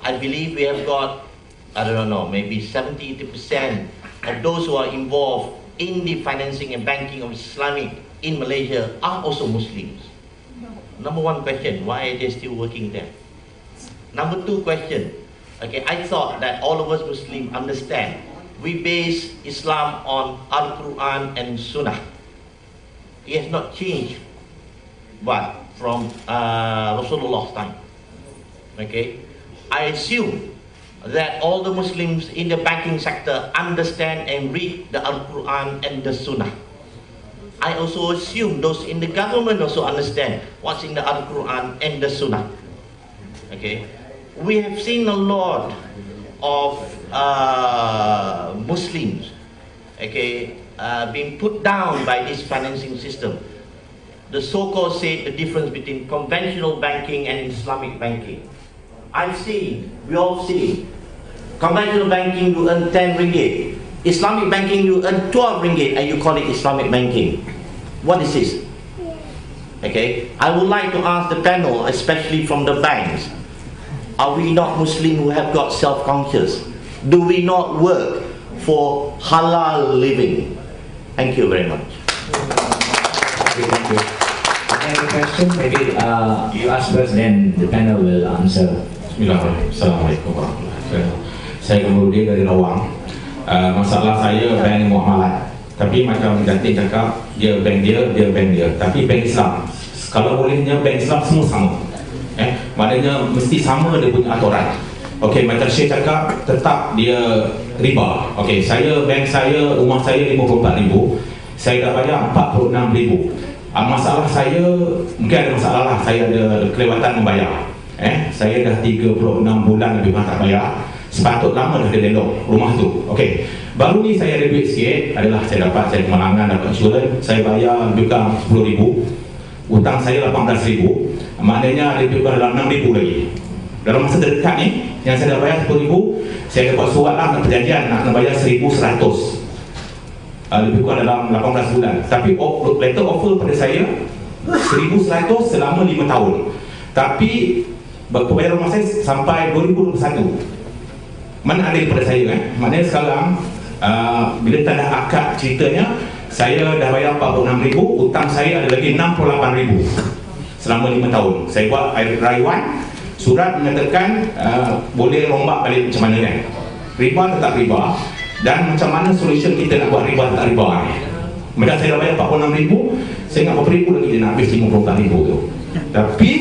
I believe we have got, I don't know, maybe 70-80% of those who are involved in the financing and banking of Islamic in Malaysia are also Muslims. Number one question, why are they still working there? Number two question, okay, I thought that all of us Muslims understand we base Islam on Al-Quran and Sunnah. It has not changed, but from Rasulullah's time. Okay, I assume that all the Muslims in the banking sector understand and read the Al-Quran and the Sunnah. I also assume those in the government also understand what's in the Al-Quran and the Sunnah. Okay, we have seen a lot of Muslims, okay, being put down by this financing system. The so-called say the difference between conventional banking and Islamic banking. I've seen, we all see, conventional banking you earn 10 ringgit. Islamic banking you earn 12 ringgit and you call it Islamic banking. What is this? Okay, I would like to ask the panel, especially from the banks, are we not Muslim who have got self-conscious? Do we not work for halal living? Thank you very much. Thank you. Any question? Maybe you ask first, then the panel will answer. Bismillahirrahmanirrahim. Assalamualaikum warahmatullahi wabarakatuh. Saya kemudian dari Lawang. Masalah saya bank muamalat. Tapi macam Jantin cakap, dia bank dia. Tapi bank Islam, kalau bolehnya bank Islam semua sama. Maknanya mesti sama dia punya aturan. Okey, macam Syekh cakap, tetap dia riba. Okey, bank saya, rumah saya 54,000. Saya dah bayar 46,000. Masalah saya, mungkin ada masalah lah, saya ada kelewatan membayar. Saya dah 36 bulan lebih tak bayar. Sepatut lama dah dia lelok rumah tu. Okey, baru ni saya ada duit sikit, adalah saya kemalangan, dapat insurans. Saya bayar lebih kurang 10,000. Hutang saya 18,000. Maknanya ada lebih kurang dalam 6,000 lagi. Dalam masa terdekat ni, yang saya dah bayar 10,000, saya dapat surat lah, perjanjian nak bayar 1,100. Lebih kurang dalam 18 bulan. Tapi letter offer pada saya 1,100 selama 5 tahun. Tapi pembayaran rumah saya sampai 2021. Mana ada daripada saya Maknanya sekarang bila tak ada akad ceritanya, saya dah bayar 46,000, hutang saya ada lagi 68,000 selama 5 tahun. Saya buat rayuan, surat menyatakan boleh rombak balik macam mana kan. Riba tetap riba, dan macam mana solution kita nak buat riba tak riba ni. Macam saya dah bayar 46,000, saya ingat berapa ribu lagi dia nak habis 54,000 tu. Tapi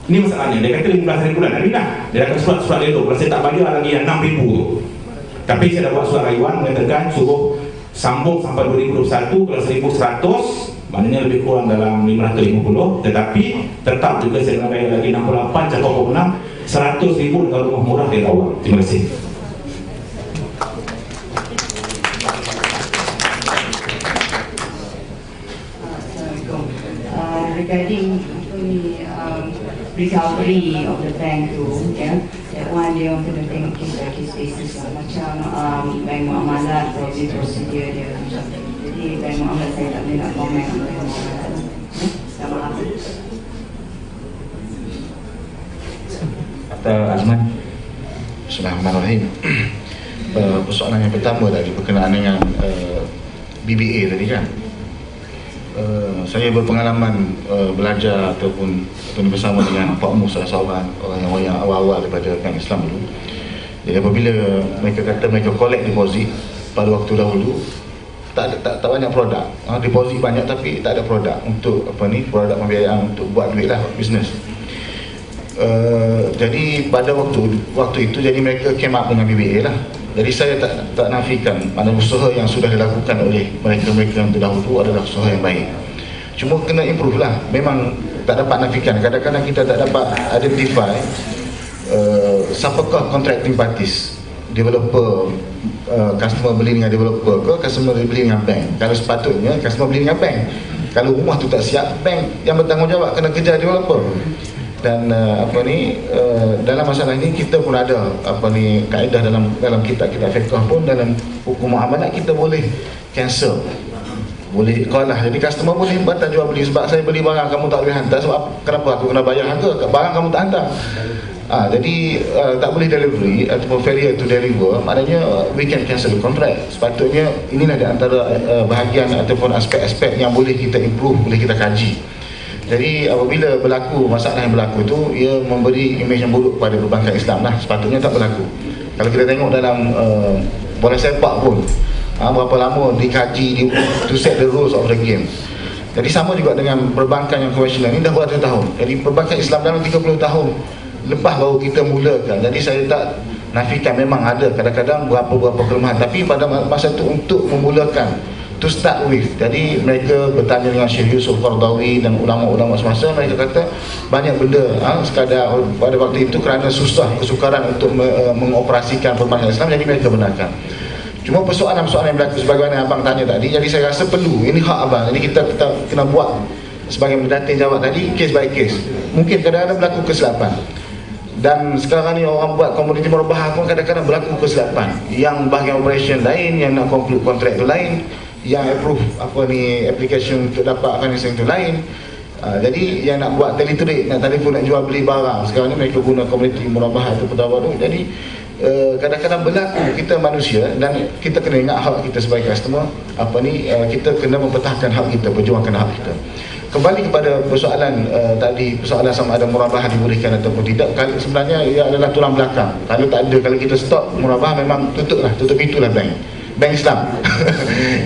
ini masalahnya, dia kata 15 hari bulan hari dah. Dia akan surat-surat dia tu, kalau saya tak bayar lagi yang 6,000 tu. Tapi saya dah buat surat rayuan mengatakan suruh sambung sampai 2021. Kalau 1,100 maknanya lebih kurang dalam 550. Tetapi tetap juga saya nak bayar lagi 68 cakap 46, 100,000 dekat rumah murah di Rawang. Terima kasih. Regarding recovery of the bank tu, that one dia orang kena tengok case by case basis lah. Macam bank muamalat, probably procedure dia macam tu. Jadi bank muamalat saya tak boleh nak komen on bank muamalat. Sama apa? Dr. Azman. Bismillahirrahmanirrahim. Persoalan yang pertama tadi berkenaan dengan BBA tadi kan. Saya berpengalaman belajar ataupun bersama dengan Pak Mu, salah seorang orang yang awal-awal daripada bank Islam dulu. Jadi apabila mereka kata mereka collect deposit pada waktu dahulu, tak banyak produk. Deposit banyak tapi tak ada produk untuk produk pembiayaan untuk buat duit lah, bisnes. Jadi pada waktu itu jadi mereka came up dengan BBA lah. Jadi saya tak nafikan mana usaha yang sudah dilakukan oleh mereka-mereka yang terdahulu adalah usaha yang baik. Cuma kena improve lah. Memang tak dapat nafikan. Kadang-kadang kita tak dapat identify siapakah contracting parties, developer, customer beli dengan developer ke customer beli dengan bank. Kalau sepatutnya customer beli dengan bank. Kalau rumah tu tak siap, bank yang bertanggungjawab kena kejar developer. Dan dalam masalah ini kita pun ada kaedah dalam kitab fiqh pun, dalam hukum muamalat kita boleh cancel, boleh kalah. Jadi customer boleh batal jual beli sebab saya beli barang kamu tak boleh hantar. Sebab kenapa aku kena bayar harga barang kamu tak hantar? Jadi tak boleh delivery ataupun failure to deliver, maknanya we can cancel the contract. Sepatutnya inilah di antara bahagian ataupun aspek-aspek yang boleh kita improve, boleh kita kaji. Jadi apabila berlaku masalah yang berlaku itu, ia memberi imej yang buruk kepada perbankan Islam lah. Sepatutnya tak berlaku. Kalau kita tengok dalam bola sepak pun, berapa lama dikaji to set the rules of the game. Jadi sama juga dengan perbankan yang konvensional ini dah berapa tahun. Jadi perbankan Islam dalam 30 tahun lepas baru kita mulakan. Jadi saya tak nafikan memang ada kadang-kadang berapa kelemahan, tapi pada masa itu untuk memulakan, to start with. Jadi mereka bertanya dengan Syekh Yusuf Qardawi dan ulama-ulama semasa, mereka kata banyak benda sekadar pada waktu itu kerana susah kesukaran untuk mengoperasikan perbankan Islam, jadi mereka benarkan. Cuma persoalan-persoalan yang berlaku sebagaimana abang tanya tadi, jadi saya rasa perlu, ini hak abang, jadi kita kena buat sebagai pendatin jawab tadi, case by case. Mungkin kadang-kadang berlaku kesilapan, dan sekarang ni orang buat komoditi murabah pun kadang-kadang berlaku kesilapan. Yang bahagian operation lain, yang nak conclude kontrak tu lain, yang approve application untuk dapat financing tu lain. Jadi yang nak buat teletrade, nak telefon, nak jual beli barang, sekarang ni mereka guna komoditi murabah atau perdawaran. Jadi kadang-kadang berlaku, kita manusia dan kita kena ingat hak kita sebagai customer. Kita kena mempertahankan hak kita, perjuangkan hak kita. Kembali kepada persoalan tadi, persoalan sama ada murabah dibolehkan ataupun tidak. Sebenarnya ia adalah tulang belakang. Kalau tak ada, kalau kita stop murabah, memang tutup pintulah bank Islam.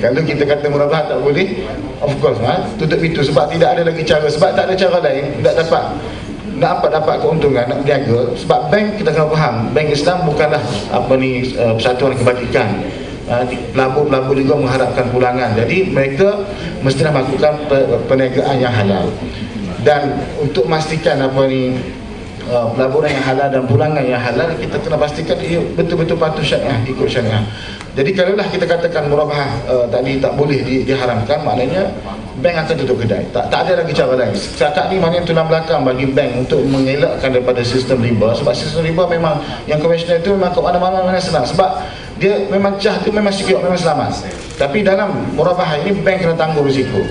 Kalau kita kata murabah tak boleh, of course tutup pintu, sebab tidak ada lagi cara, sebab tak ada cara lain nak dapat keuntungan, nak berniaga. Sebab bank, kita kena faham, bank Islam bukanlah persatuan kebajikan. Pelabur-pelabur juga mengharapkan pulangan. Jadi mereka mestilah melakukan perniagaan yang halal. Dan untuk memastikan pelaburan yang halal dan pulangan yang halal, kita kena pastikan ia betul-betul patuh syariah, ikut syariah. Jadi kalaulah kita katakan murabah tadi tak boleh diharamkan, maknanya bank akan tutup kedai. Tak ada lagi cara lain. Setakat ni maknanya tulang belakang bagi bank untuk mengelakkan daripada sistem riba. Sebab sistem riba memang yang konvensional itu memang kat mana-mana senang. Sebab dia memang cah tu memang secure, memang selamat. Tapi dalam murabah ini bank kena tanggung risiko.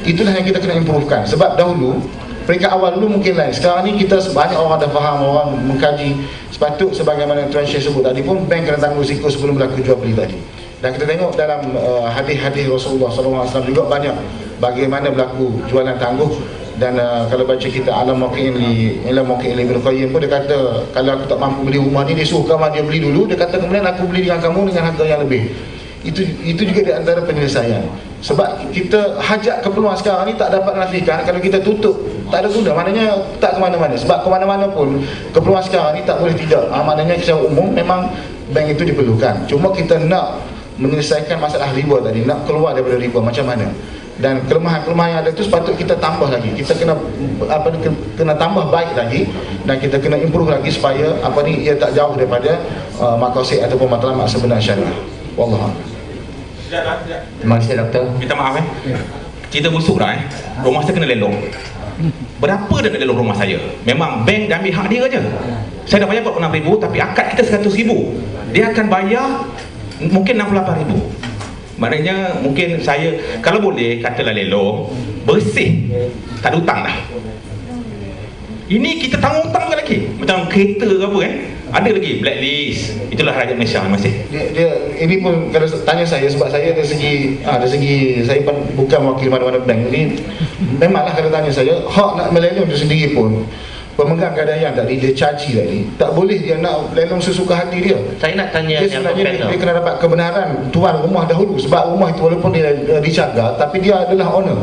itulah yang kita kena improvekan. Sebab dahulu peringkat awal dulu mungkin lain. Sekarang ni kita banyak orang dah faham, orang mengkaji. Sepatut sebagaimana Tuan Syekh sebut tadi pun, bank kena tanggung risiko sebelum berlaku jual beli tadi. Dan kita tengok dalam hadis-hadis Rasulullah SAW juga banyak bagaimana berlaku jualan tangguh. Dan kalau baca kita Alam Muqin Ibn Qayyim pun dia kata, kalau aku tak mampu beli rumah ni, dia suruh kawan dia beli dulu, dia kata kemudian aku beli dengan kamu dengan harga yang lebih. Itu juga di antara penyelesaian. Sebab kita hajat keperluan sekarang ni tak dapat nafikan kalau kita tutup, tak ada guna, maknanya tak ke mana-mana. Sebab ke mana-mana pun keperluan sekarang ni tak boleh tidak. Maknanya secara umum memang bank itu diperlukan. Cuma kita nak menyelesaikan masalah riba tadi, nak keluar daripada riba macam mana. Dan kelemahan-kelemahan yang ada tu sepatut kita tambah lagi. Kita kena tambah baik lagi, dan kita kena improve lagi supaya ia tak jauh daripada maqasid ataupun matlamat sebenar syariah. Wallahu a'lam. Terima kasih doktor. Minta maaf cerita busuk dah rumah saya kena lelong. Berapa dia nak lelong rumah saya? Memang bank dah ambil hak dia je. Saya dah bayar 46,000, tapi akad kita 100,000. Dia akan bayar mungkin 68,000. Maknanya mungkin saya, kalau boleh katalah lelong, bersih, tak ada hutang dah. Ini kita tanggung hutang lagi, macam kereta ke apa ada lagi blacklist. Itulah rakyat Malaysia masih. Dia ini pun kalau tanya saya, sebab saya dari segi saya pun bukan wakil mana-mana bank. Jadi memanglah kalau tanya saya, hak nak melelong itu sendiri pun pemegang gadaian tadi, dia caci tadi, tak boleh dia nak lelong sesuka hati dia. Saya nak tanya dia sebenarnya dia kena dapat kebenaran tuan rumah dahulu. Sebab rumah itu walaupun dia dijaga, tapi dia adalah owner.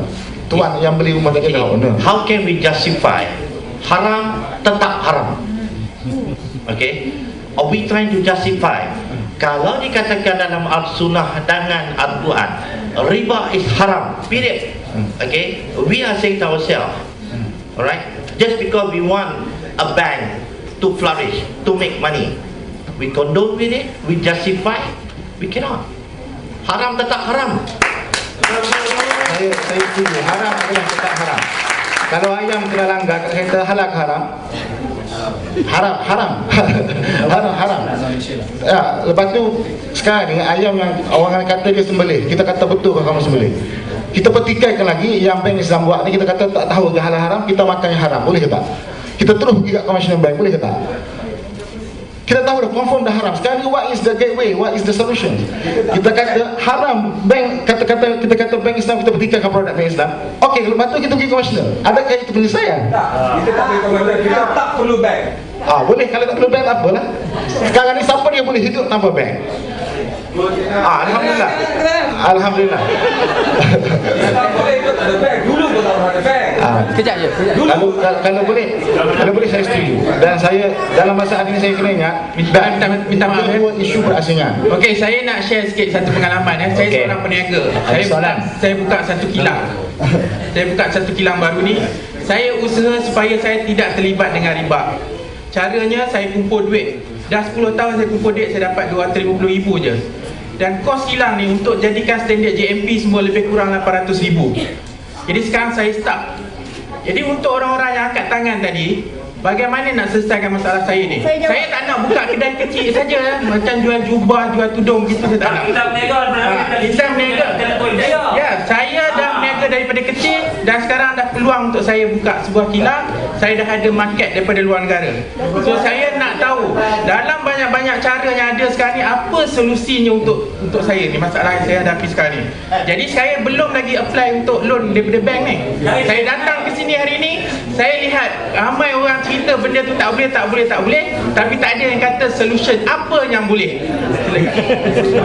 Tuan yang beli rumah tadi adalah owner. How can we justify haram tetap haram? Okay, are we trying to justify? Kalau dikatakan dalam Al-Sunnah dengan Al-Quran, riba is haram, period. Okay, we are saying to ourselves, alright, just because we want a bank to flourish, to make money, we condone with it, we justify, we cannot. Haram tetap haram. Saya setuju, haram adalah tetap haram. Kalau ayam kena langgar, kata halal ke haram? Haram. Haram. Ya, lepas tu sekarang ni ayam yang orang kata dia sembelih, kita kata betul ke kamu sembelih? Kita petikaikan lagi yang bank Islam buat ni, kita kata tak tahu ke halal haram, kita makan yang haram, boleh ke tak? Kita terus pergi kat commercial bank, boleh ke tak? Kita tahu dah, confirm dah haram. Sekarang ni what is the gateway? What is the solution? Kita kata haram, bank kita kata bank Islam, kita petikaikan produk bank Islam. Okey, lepas tu kita pergi commercial. Adakah itu penyelesaian? Tak, kita tak perlu commercial, kita tak perlu bank. Boleh, kalau tak perlu bank tak apalah. Sekarang ni siapa dia boleh hidup tanpa bank? Alhamdulillah. Alhamdulillah. Tak boleh hidup tak ada bank. Dulu pun tak ada bank. Kejap je. Kalau boleh saya setuju. Dan saya dalam masa ini saya kena ingat Minta maaf isu berasingan. Okey, saya nak share sikit satu pengalaman Saya seorang peniaga. Saya buka satu kilang. Saya buka satu kilang baru ni. Saya usaha supaya saya tidak terlibat dengan riba. Caranya saya kumpul duit. Dah 10 tahun saya kumpul duit, saya dapat 250,000 je. Dan kos kilang ni untuk jadikan standard JMP semua lebih kurang 800,000. Jadi sekarang saya start. Jadi untuk orang-orang yang angkat tangan tadi, bagaimana nak selesaikan masalah saya ni? Saya tak nak buka kedai kecil saja, macam jual jubah, jual tudung gitu, saya tak nak. Kita berniaga. Ya, saya dah berniaga daripada kecil dan sekarang dah peluang untuk saya buka sebuah kilang. Saya dah ada market daripada luar negara. So saya nak tahu dalam banyak-banyak cara yang ada sekarang ni, apa solusinya untuk saya ni, masalah yang saya hadapi sekarang ni. Jadi saya belum lagi apply untuk loan daripada bank ni. Saya datang ke sini hari ni, saya lihat ramai orang cerita benda tu tak boleh, tapi tak ada yang kata solution apa yang boleh.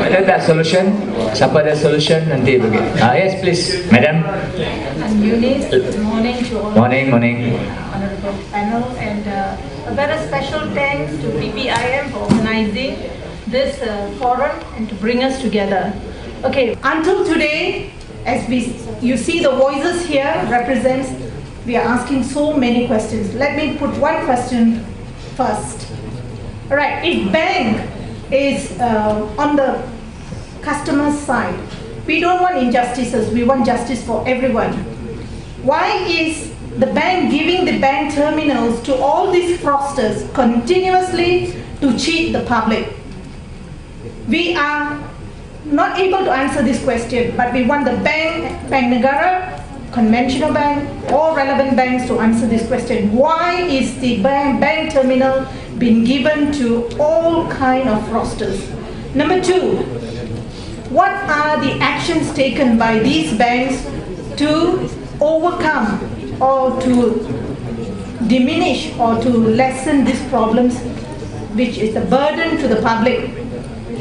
Ada tak solution? Siapa ada solution nanti bagi. Yes please, madam. I'm Eunice. Good morning to all. Morning. Honorable panel, and a very special thanks to PPIM for organizing this forum and to bring us together. Okay, until today, as you see the voices here represents, we are asking so many questions. Let me put one question first. Alright, if bank is on the customer's side, we don't want injustices, we want justice for everyone. Why is the bank giving the bank terminals to all these fraudsters continuously to cheat the public? We are not able to answer this question, but we want the bank negara, conventional bank or relevant banks to answer this question. Why is the bank terminal being given to all kind of fraudsters? Number two, what are the actions taken by these banks to overcome or to diminish or to lessen these problems, which is a burden to the public,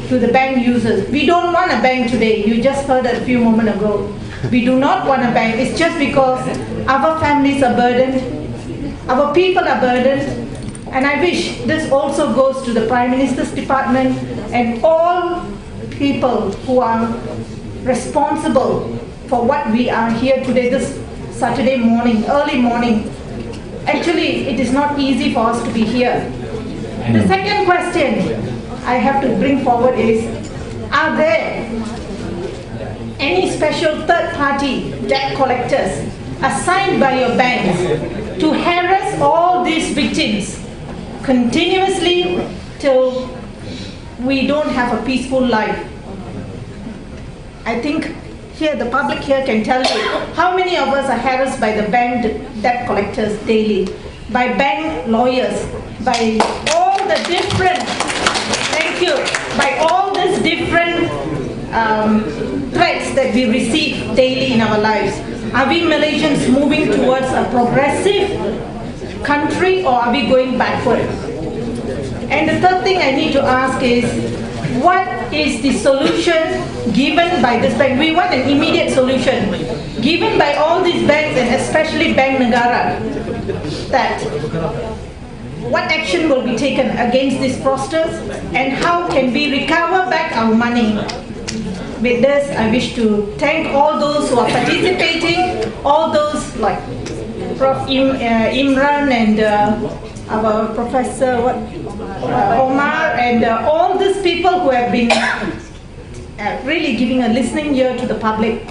to the bank users? We don't want a bank today. You just heard a few moments ago. We do not want a bank. It's just because our families are burdened, our people are burdened, and I wish this also goes to the Prime Minister's department and all people who are responsible for what we are here today, this Saturday morning, early morning. Actually, it is not easy for us to be here. The second question I have to bring forward is, are there any special third-party debt collectors assigned by your banks to harass all these victims continuously till we don't have a peaceful life? I think here, the public here can tell you how many of us are harassed by the bank debt collectors daily, by bank lawyers, by all the different, thank you, by all these different threats that we receive daily in our lives. Are we Malaysians moving towards a progressive country, or are we going backward? And the third thing I need to ask is, what is the solution given by this bank? We want an immediate solution given by all these banks, and especially Bank Negara, that what action will be taken against these fraudsters and how can we recover back our money? With this, I wish to thank all those who are participating, all those like Prof. Imran and our Professor Omar, and all these people who have been really giving a listening ear to the public.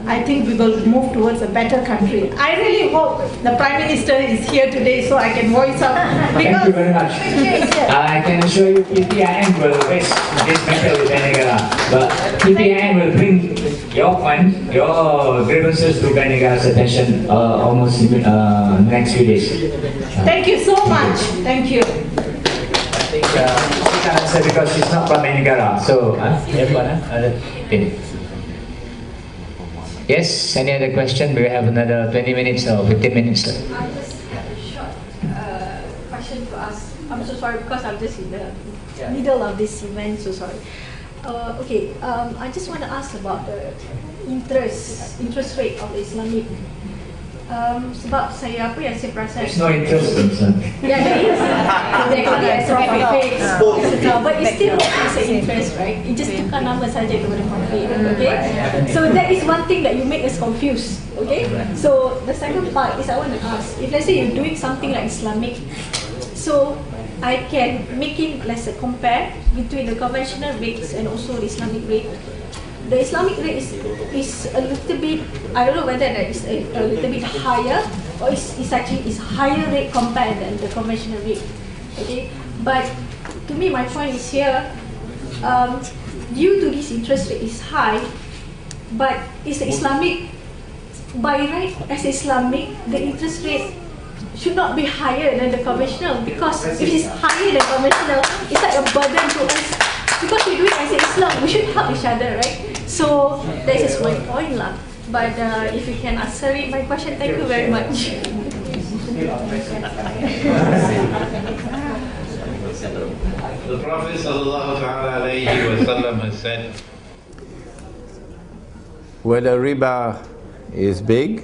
I think we will move towards a better country. I really hope the Prime Minister is here today so I can voice out. Thank you very much. I can assure you PPIM will raise this matter with Bank Negara, but PPIM will bring your point, your grievances to Bank Negara's attention almost in next few days. Thank you so much. Thank you. I think we can answer because it's not from Bank Negara. So, yes, any other question? We have another 20 minutes or 15 minutes left. I just have a short question to ask. I'm so sorry because I'm just in the middle of this event, so sorry. I just want to ask about the interest rate of the Islamic. Sebab saya perasan. There's no interest in that. Yeah, there is. They call it as a profit, but it still has an interest, right? It just tukar nama saja kepada profit, okay? So that is one thing that you make us confused, okay? So the second part is I want to ask, if let's say you're doing something like Islamic, so I can make it, let's say, compare between the conventional rates and also the Islamic rate. The Islamic rate is a little bit, I don't know whether that is a little bit higher or it's actually higher rate compared than the conventional rate. Okay, but to me my point is here, due to this interest rate is high, but it's Islamic, by right as Islamic, the interest rate should not be higher than the conventional, because if it's higher than conventional, it's like a burden to us. Because we do it as Islam, we should help each other, right? So that is my point lah. But if you can answer it, my question, thank you very much. The Prophet ﷺ has said, whether riba is big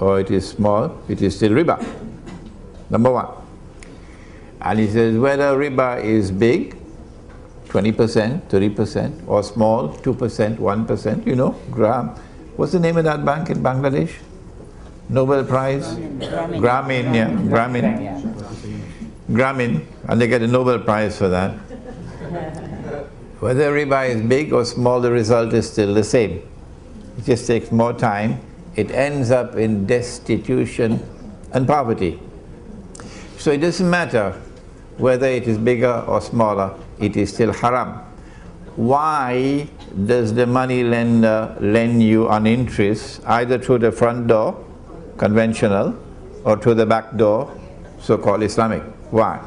or it is small, it is still riba. Number one. And he says whether riba is big, 20%, 30%, or small, 2%, 1%, you know, gram. What's the name of that bank in Bangladesh? Nobel Prize? Grameen, yeah, Grameen, and they get a Nobel Prize for that. Whether riba is big or small, the result is still the same. It just takes more time. It ends up in destitution and poverty. So it doesn't matter whether it is bigger or smaller, it is still haram. why does the money lender lend you on interest either through the front door, conventional, or through the back door, so-called Islamic? Why?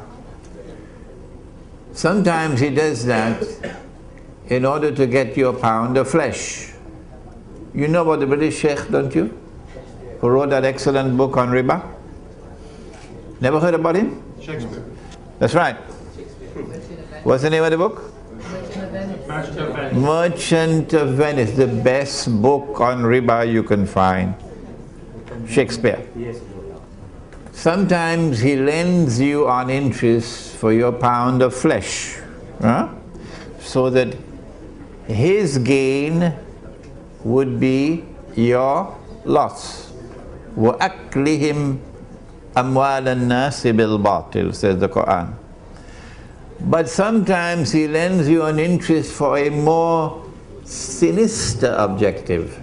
Sometimes he does that in order to get you a pound of flesh. You know about the British Sheikh, don't you? Who wrote that excellent book on riba? Never heard about him? Shakespeare. That's right. What's the name of the book? Merchant of Venice, the best book on riba you can find. Shakespeare. Sometimes he lends you on interest for your pound of flesh, so that his gain would be your loss. وَأَكْلِهِمْ أَمْوَالَ النَّاسِ بِالْبَاطِلِ, says the Quran. But sometimes he lends you an interest for a more sinister objective.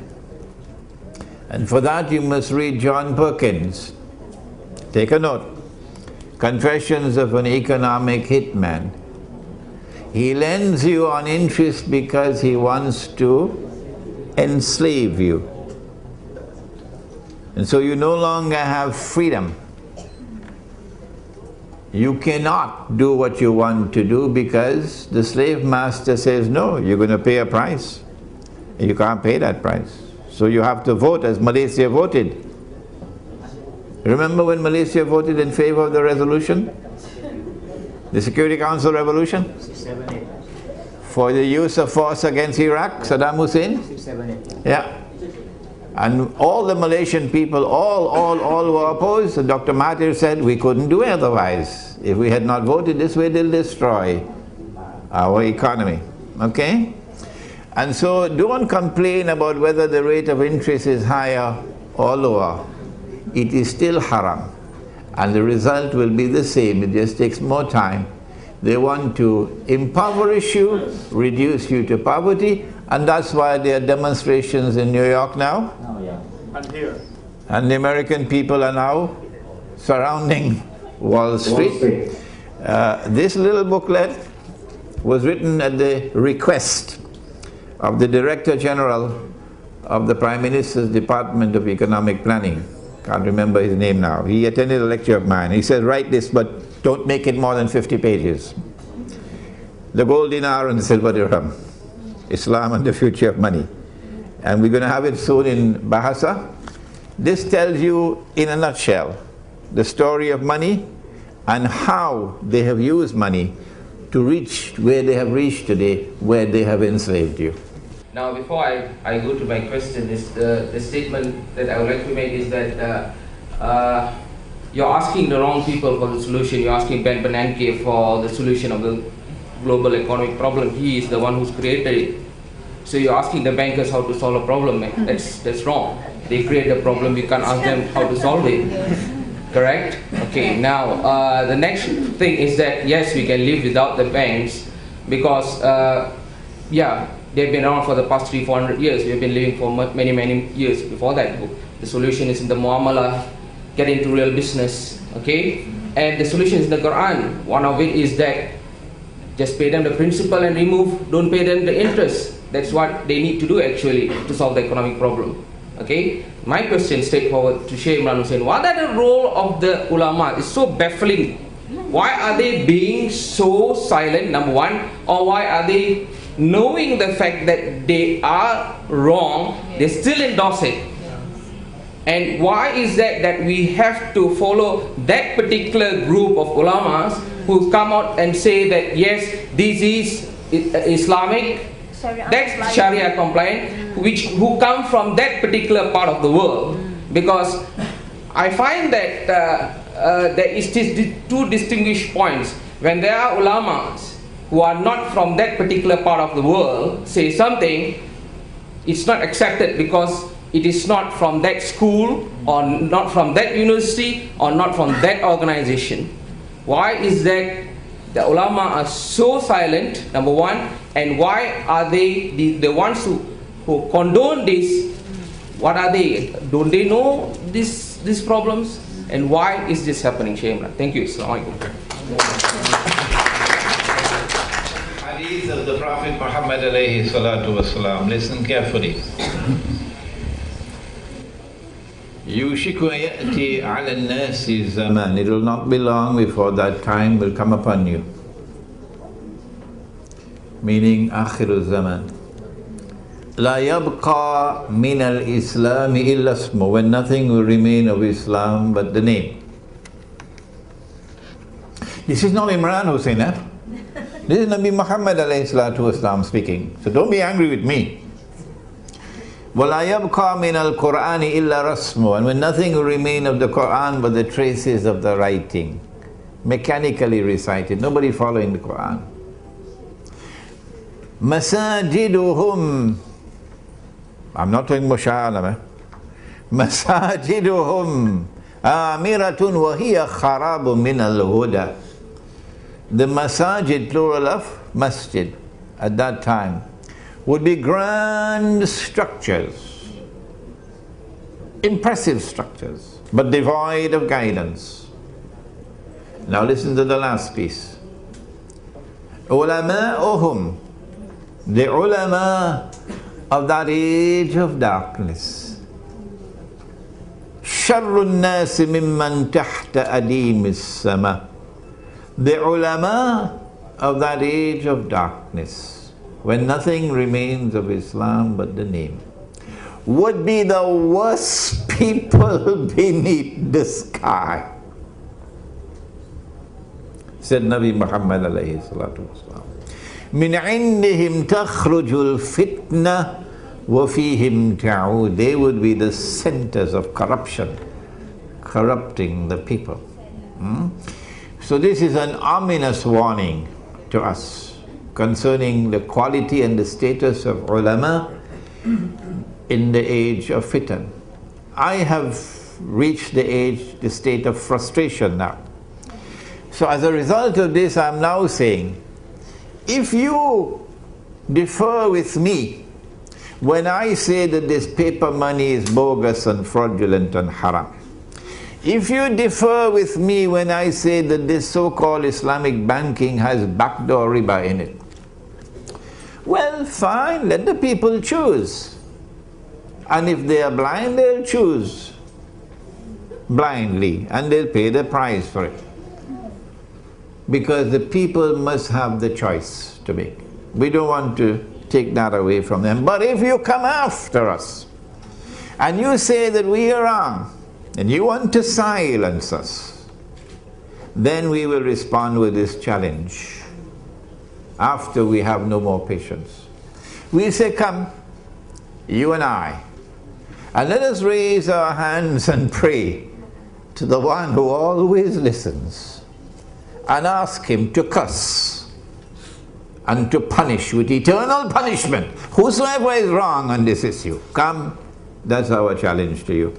And for that you must read John Perkins. Take a note. Confessions of an Economic Hitman. He lends you on interest because he wants to enslave you. And so you no longer have freedom. You cannot do what you want to do because the slave master says, no, you're going to pay a price. You can't pay that price. So you have to vote as Malaysia voted. Remember when Malaysia voted in favor of the resolution? The Security Council resolution? For the use of force against Iraq, Saddam Hussein? Yeah. And all the Malaysian people, all were opposed. So Dr. Mahathir said, we couldn't do otherwise. If we had not voted this way, they'll destroy our economy. Okay? And so don't complain about whether the rate of interest is higher or lower. It is still haram. And the result will be the same. It just takes more time. They want to impoverish you, reduce you to poverty, and that's why there are demonstrations in New York now. And here. And the American people are now surrounding Wall Street. This little booklet was written at the request of the Director General of the Prime Minister's Department of Economic Planning. Can't remember his name now. He attended a lecture of mine. He said, write this, but don't make it more than 50 pages. The gold dinar and the silver dirham. Islam and the future of money. And we're going to have it soon in Bahasa. This tells you in a nutshell the story of money and how they have used money to reach where they have reached today, where they have enslaved you. Now before I go to my question, is the statement that I would like to make is that you're asking the wrong people for the solution. You're asking Ben Bernanke for the solution of the global economic problem. He is the one who's created it. So you're asking the bankers how to solve a problem. That's wrong. They create the problem, we can't ask them how to solve it. Correct? Okay, now the next thing is that yes, we can live without the banks because yeah, they've been around for the past 300-400 years. We've been living for many years before that. The solution is in the muamalah, get into real business, okay? And the solution is in the Quran. One of it is that just pay them the principal and don't pay them the interest. That's what they need to do actually to solve the economic problem. Okay? My question straightforward to Sheikh Imran Hussain, what are the role of the ulama? It's so baffling. Why are they being so silent, number one? Or why are they knowing the fact that they are wrong, they still endorse it? And why is that we have to follow that particular group of ulamas who come out and say that yes, this is Islamic, that's Sharia compliant, who come from that particular part of the world? Because I find that there is two distinguished points. When there are ulamas who are not from that particular part of the world say something, it's not accepted because it is not from that school or not from that university or not from that organization. Why is that the ulama are so silent, number one, and why are they the ones who condone this? What are they? Don't they know these problems? And why is this happening, Sheikh Imran? Thank you. Assalamu alaikum. hadith of the Prophet Muhammad alayhi salatu wasalam. Listen carefully. يوشك يأتي على الناس زمان. It will not be long before that time will come upon you. Meaning آخر الزمان. لا يبقى من الإسلام إلا اسمه. When nothing will remain of Islam but the name. This is not Imran Hussein, eh? This is Nabi Muhammad alayhi salatu wasalam speaking. So don't be angry with me. وَلَا يَبْقَى مِنَ الْقُرْآنِ إِلَّا رَسْمُ. And when nothing will remain of the Quran but the traces of the writing, mechanically recited, nobody following the Quran. مَسَاجِدُهُمْ. I'm not doing musha'alam. مَسَاجِدُهُمْ آمِرَةٌ وَهِيَ خَرَابٌ مِنَ الْهُدَى. The masajid, plural of masjid, at that time, would be grand structures, impressive structures, but devoid of guidance. Now listen to the last piece. Ulama'uhum, the ulama of that age of darkness. Sharrun nasi mimman tahta adimis sama. The ulama of that age of darkness, when nothing remains of Islam but the name, would be the worst people beneath the sky. Said Nabi Muhammad alayhi salatu wasalam. Min indihim takhrujul fitna wa fihim ta'ud. They would be the centers of corruption, corrupting the people. So this is an ominous warning to us concerning the quality and the status of ulama in the age of fitan. I have reached the state of frustration now. So as a result of this, I am now saying, if you differ with me when I say that this paper money is bogus and fraudulent and haram, if you differ with me when I say that this so-called Islamic banking has backdoor riba in it, well, fine, let the people choose. And if they are blind, they'll choose blindly and they'll pay the price for it. Because the people must have the choice to make. We don't want to take that away from them. But if you come after us and you say that we are wrong, and you want to silence us, then we will respond with this challenge after we have no more patience. We say, come, you and I, and let us raise our hands and pray to the one who always listens and ask him to curse and to punish with eternal punishment whosoever is wrong on this issue. Come, that's our challenge to you.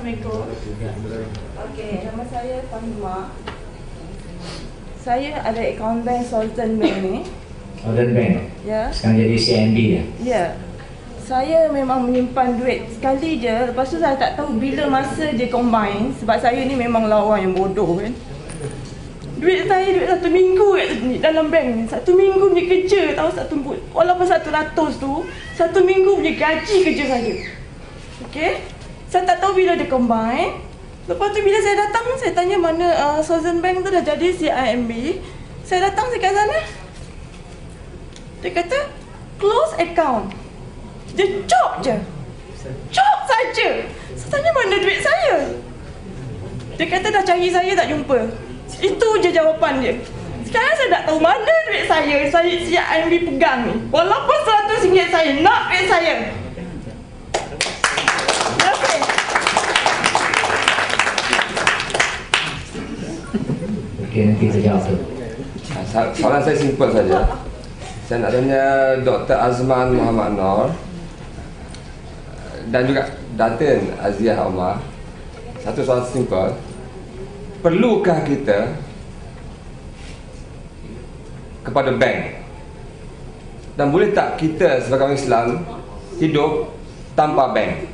Assalamualaikum. Okey, nama saya Fahima. Saya ada akaun bank Sultan Bank ni. Sultan Bank? Ya. Sekarang jadi CMB ya? Ya. Saya memang menyimpan duit sekali je. Lepas tu saya tak tahu bila masa je combine. Sebab saya ni memang lawan yang bodoh kan. Duit saya duit 1 minggu kat dalam bank ni. 1 minggu punya kerja tahu walaupun 100 tu 1 minggu punya gaji kerja saya. Okey. Saya tak tahu bila dia combine. Lepas tu bila saya datang, saya tanya mana Southern Bank tu dah jadi CIMB. Saya datang dekat sana. Dia kata, close account. Dia cop je. Cop saja. Saya tanya mana duit saya. Dia kata dah cari saya tak jumpa. Itu je jawapan dia. Sekarang saya tak tahu mana duit saya CIMB pegang ni. Walaupun RM100 saya nak duit saya. Okey, nanti kita jawab tu. Soalan saya simple saja. Saya nak tanya Dr. Azman Muhammad Noor dan juga Datin Aziah Omar. Satu soalan simple. Perlukah kita kepada bank? Dan boleh tak kita sebagai orang Islam hidup tanpa bank?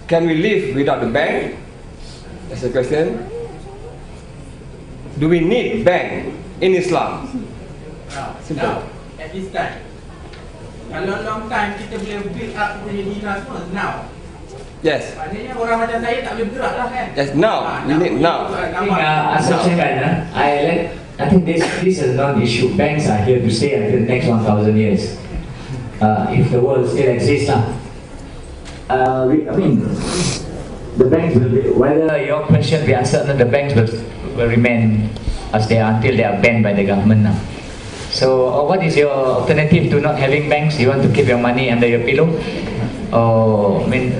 Can we live without the bank? That's the question. Do we need bank in Islam? Simple. At this time. Kalau long time kita boleh build up punya dinas semua now. Yes. Maknanya orang macam saya tak boleh bergerak lah kan. Yes, now. We need now. I think this is not an issue. Banks are here to stay until the next 1,000 years. If the world still exists, I mean, the banks will be, whether your question be answered, the banks will remain as they are until they are banned by the government now. So, what is your alternative to not having banks? You want to keep your money under your pillow, or I mean,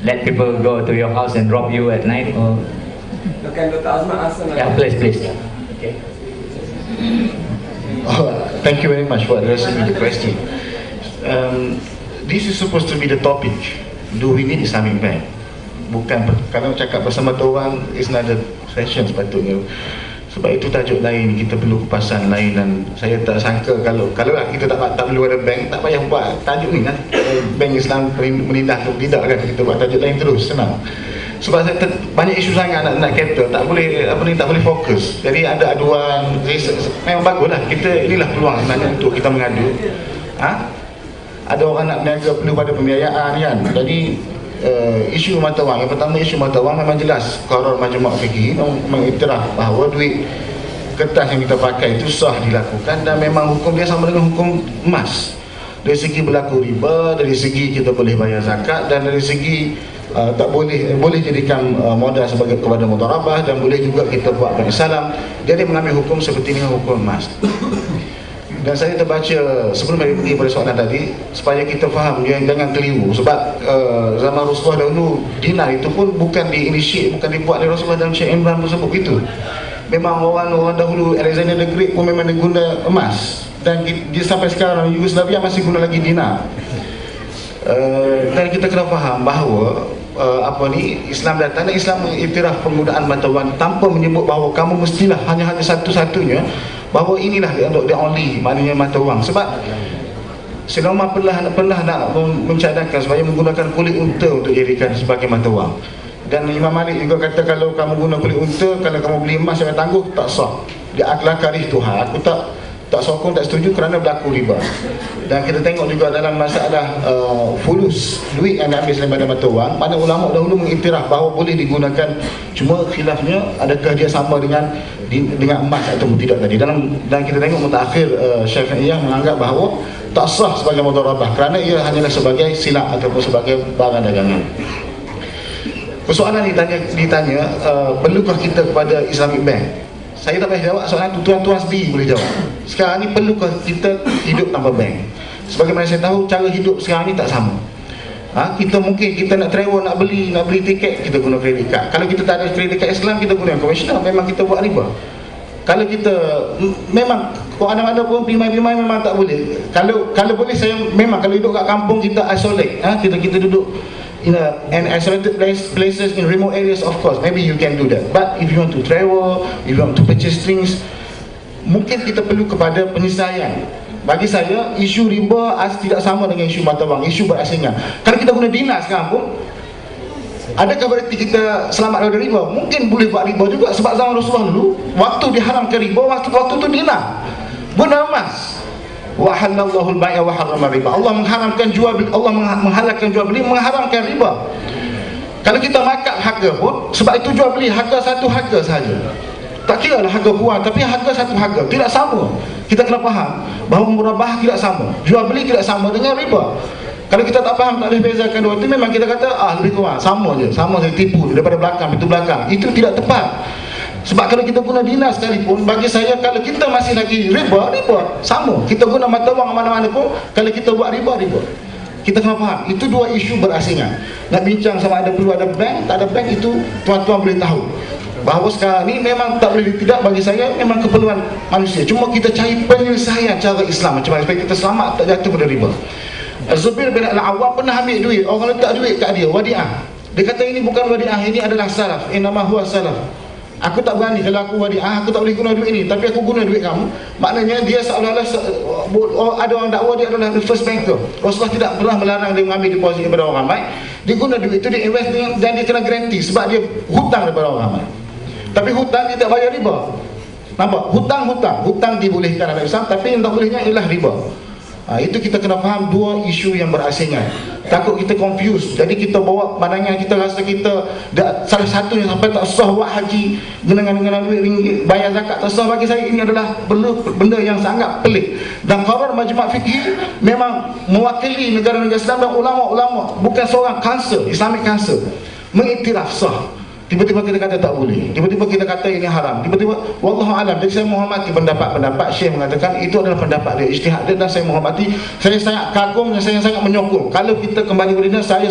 let people go to your house and rob you at night, or? Yeah, please. Okay. Thank you very much for addressing the question. This is supposed to be the topic. Do we need Islamic bank? Bukan, kalau cakap bersama orang, it's another session sepatutnya. Sebab itu tajuk lain, kita perlu kupasan lain, dan saya tak sangka kalau kita tak perlu ada bank, tak payah buat tajuk ni kan. Bank Islam menindah atau tidak kan, kita buat tajuk lain terus, senang. Sebab saya banyak isu sangat nak cater, tak boleh fokus. Jadi ada aduan, memang baguslah, inilah peluang sebenarnya untuk kita mengadu. Ada orang nak berniaga perlu pada pembiayaan kan. Jadi isu mata wang, yang pertama isu mata wang memang jelas Qarar Majma' Fiqhi mengiktiraf bahawa duit kertas yang kita pakai itu sah dilakukan, dan memang hukum dia sama dengan hukum emas. Dari segi berlaku riba, dari segi kita boleh bayar zakat, dan dari segi tak boleh jadikan modal sebagai kepada mudharabah, dan boleh juga kita buat bagi salam. Jadi mengambil hukum seperti dengan hukum emas. Dan saya terbaca sebelum saya pergi pada soalan tadi, supaya kita faham, jangan keliru. Sebab zaman Rasulullah dahulu, dinar itu pun bukan di-initiate, bukan dibuat oleh Rasulullah dalam Syekh Imran tersebut itu. Memang orang Dahulu, Alexander the Great pun memang guna emas. Dan sampai sekarang Yugoslavia masih guna lagi dinar. Dan kita kena faham bahawa Islam datang, dan Islam mengiktiraf penggunaan mata wang tanpa menyebut bahawa kamu mestilah hanya satu-satunya, bahawa inilah the only, maknanya mata wang. Sebab Selama pernah nak mencadangkan supaya menggunakan kulit unta untuk jadikan sebagai mata wang. Dan Imam Malik juga kata kalau kamu guna kulit unta, kalau kamu beli emas yang tangguh, tak sah. Dia aklah karih Tuhan. Aku tak sokong, tak setuju kerana berlaku riba. Dan kita tengok juga dalam masalah fulus, duit yang diambil daripada mata wang, mana ulama dahulu mengiktiraf bahawa boleh digunakan, cuma khilafnya adakah dia sama dengan emas atau tidak tadi. Dan kita tengok mutakhir Syafi'iyah menganggap bahawa tak sah sebagai mudharabah kerana ia hanyalah sebagai silap ataupun sebagai barang dagangan. Persoalan ditanya perlukah kita kepada Islamic Bank? Saya tak payah jawab soalan itu, tuan-tuan sendiri boleh jawab. Sekarang ni perlukah kita hidup tanpa bank? Sebagaimana saya tahu, cara hidup sekarang ni tak sama. Kita nak travel, nak beli tiket, kita guna kredit card. Kalau kita tak ada kredit card Islam, kita guna konvensional, memang kita buat riba. Kalau kita memang ada pun primai memang tak boleh. Kalau boleh, saya memang kalau duduk kat kampung kita isolate, kita duduk in an isolated places in remote areas, of course maybe you can do that. But if you want to travel, if you want to purchase things, mungkin kita perlu kepada penyelesaian. Bagi saya, isu riba tidak sama dengan isu mata wang, isu berasingan. Kalau kita guna dinar sekarang pun, adakah berarti kita selamat dari riba? Mungkin boleh buat riba juga. Sebab zaman Rasulullah dulu, waktu diharamkan riba, waktu tu dinar, guna emas. Wa halallahu al-bai'a wa harrama riba. Allah mengharamkan jual beli, Allah menghalalkan jual beli, mengharamkan riba. Kalau kita markup harga pun, sebab itu jual beli harga satu harga sahaja. Tak kira lah harga puan, tapi harga satu harga, tidak sama. Kita kena faham bahawa murabah tidak sama, jual beli tidak sama dengan riba. Kalau kita tak faham, tak boleh bezakan dua itu, memang kita kata lebih kurang sama je, tipu daripada belakang, pintu belakang. Itu tidak tepat. Sebab kalau kita guna dinar sekalipun, bagi saya kalau kita masih lagi riba sama. Kita guna mata wang mana-mana pun, kalau kita buat riba. Kita kena faham, itu dua isu berasingan. Nak bincang sama ada perlu ada bank, tak ada bank, itu tuan-tuan boleh tahu bahawa sekarang ni memang tak boleh tidak, bagi saya memang keperluan manusia. Cuma kita cari penyelesaian cara Islam macam mana supaya kita selamat tak jatuh pada riba. Zubair bin Al-Awwam pernah ambil duit, orang letak duit kat dia, wadiah. Dia kata ini bukan wadiah, ini adalah salaf. Innama huwa salaf. Aku tak berani kalau aku wadiah, aku tak boleh guna duit ini, tapi aku guna duit kamu. Maknanya dia seolah-olah ada orang dakwa dia adalah the first banker. Rasulullah tidak pernah melarang dia mengambil deposit daripada orang ramai. Dia guna duit itu, dia invest dan dia kena garanti sebab dia hutang daripada orang ramai. Tapi hutang dia tak bayar riba. Nampak? Hutang dibolehkan dalam Islam, tapi yang tak bolehnya ialah riba. Itu kita kena faham dua isu yang berasingan. Takut kita confuse, jadi kita bawa pandangan kita rasa kita salah satunya sampai tak sah buat haji dengan duit ringgit, bayar zakat tak sah. Bagi saya ini adalah benda yang sangat pelik. Dan qarar majma' fikih memang mewakili negara-negara Islam dan ulama-ulama, bukan seorang council, Islamic Council, mengiktiraf sah. Tiba-tiba kita kata tak boleh, tiba-tiba kita kata ini haram, tiba-tiba wallahu alam. Jadi saya menghormati pendapat Syekh mengatakan itu adalah pendapat dia, ijtihad dia, dan saya menghormati. Saya sangat kagum dan saya sangat menyokong. Kalau kita kembali ke dinas, saya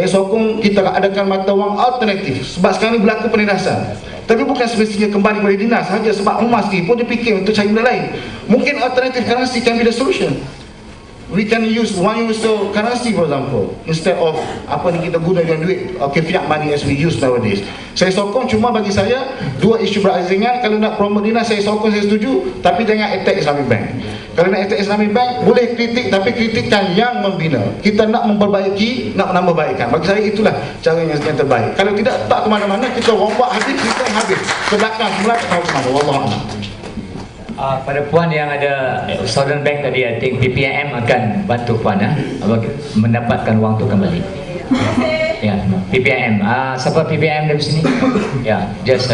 sokong kita adakan mata wang alternatif. Sebab sekarang ini berlaku penindasan, tapi bukan semestinya kembali kepada dinas saja. Sebab umat sendiri pun dia fikir untuk cari benda lain. Mungkin alternatif currency can be the solution. We can use one user currency, for example, instead of apa ni kita gunakan duit fiat money as we use nowadays. Saya sokong, cuma bagi saya dua isu berasingan. Kalau nak promote dinas, saya sokong, saya setuju, tapi jangan attack Islamic Bank. Kalau nak attack Islamic Bank, boleh kritik, tapi kritikkan yang membina. Kita nak memperbaiki, nak menambah baikkan. Bagi saya itulah cara yang terbaik. Kalau tidak, tak ke mana-mana, kita rombak habis, kita habis ke belakang, semula tak tahu ke mana. Wallahualam. Pada puan yang ada Southern Bank tadi, I think PPM akan bantu puan mendapatkan wang tu kembali. Ya, PPM. Siapa PPM dari sini? Ya, just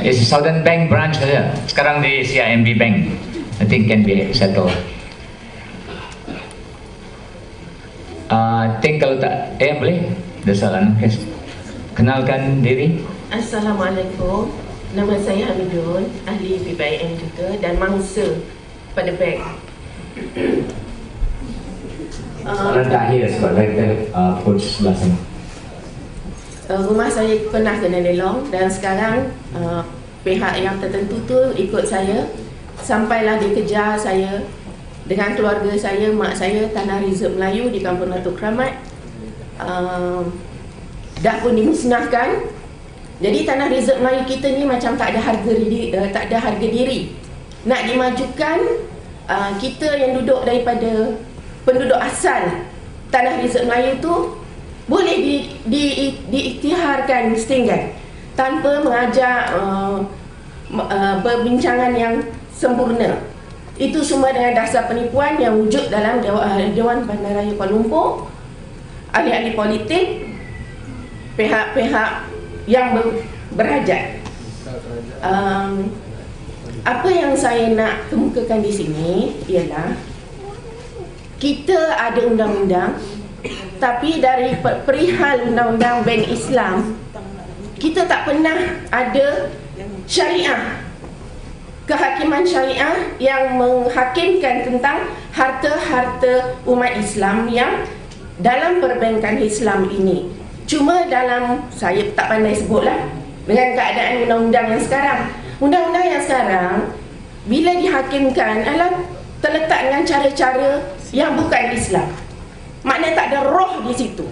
is Southern Bank branch saja. Sekarang di CIMB Bank. I think can be settled. I think kalau tak, boleh. Ada soalan? Kenalkan diri. Assalamualaikum. Nama saya Hamidun, ahli PPIM juga dan mangsa pada bank. Soalan terakhir sebab kita coach sebelah sana. Rumah saya pernah kena lelong dan sekarang pihak yang tertentu tu ikut saya. Sampailah dikejar saya dengan keluarga saya, mak saya Tanah Reserve Melayu di Kampung Datuk Keramat. Dah pun dimusnahkan. Jadi Tanah Reserve Melayu kita ni macam tak ada harga diri. Nak dimajukan, kita yang duduk daripada penduduk asal Tanah Reserve Melayu tu boleh diiktiharkan setinggan tanpa mengajak perbincangan yang sempurna. Itu semua dengan dasar penipuan yang wujud dalam Dewan Bandaraya Kuala Lumpur, ahli-ahli politik, pihak-pihak yang berhajat. Apa yang saya nak kemukakan di sini ialah kita ada undang-undang, tapi dari perihal undang-undang bank Islam kita tak pernah ada syariah, kehakiman syariah yang menghakimkan tentang harta-harta umat Islam yang dalam perbankan Islam ini. Cuma dalam, saya tak pandai sebutlah, dengan keadaan undang-undang yang sekarang. Undang-undang yang sekarang bila dihakimkan adalah terletak dengan cara-cara yang bukan Islam. Maknanya tak ada roh di situ.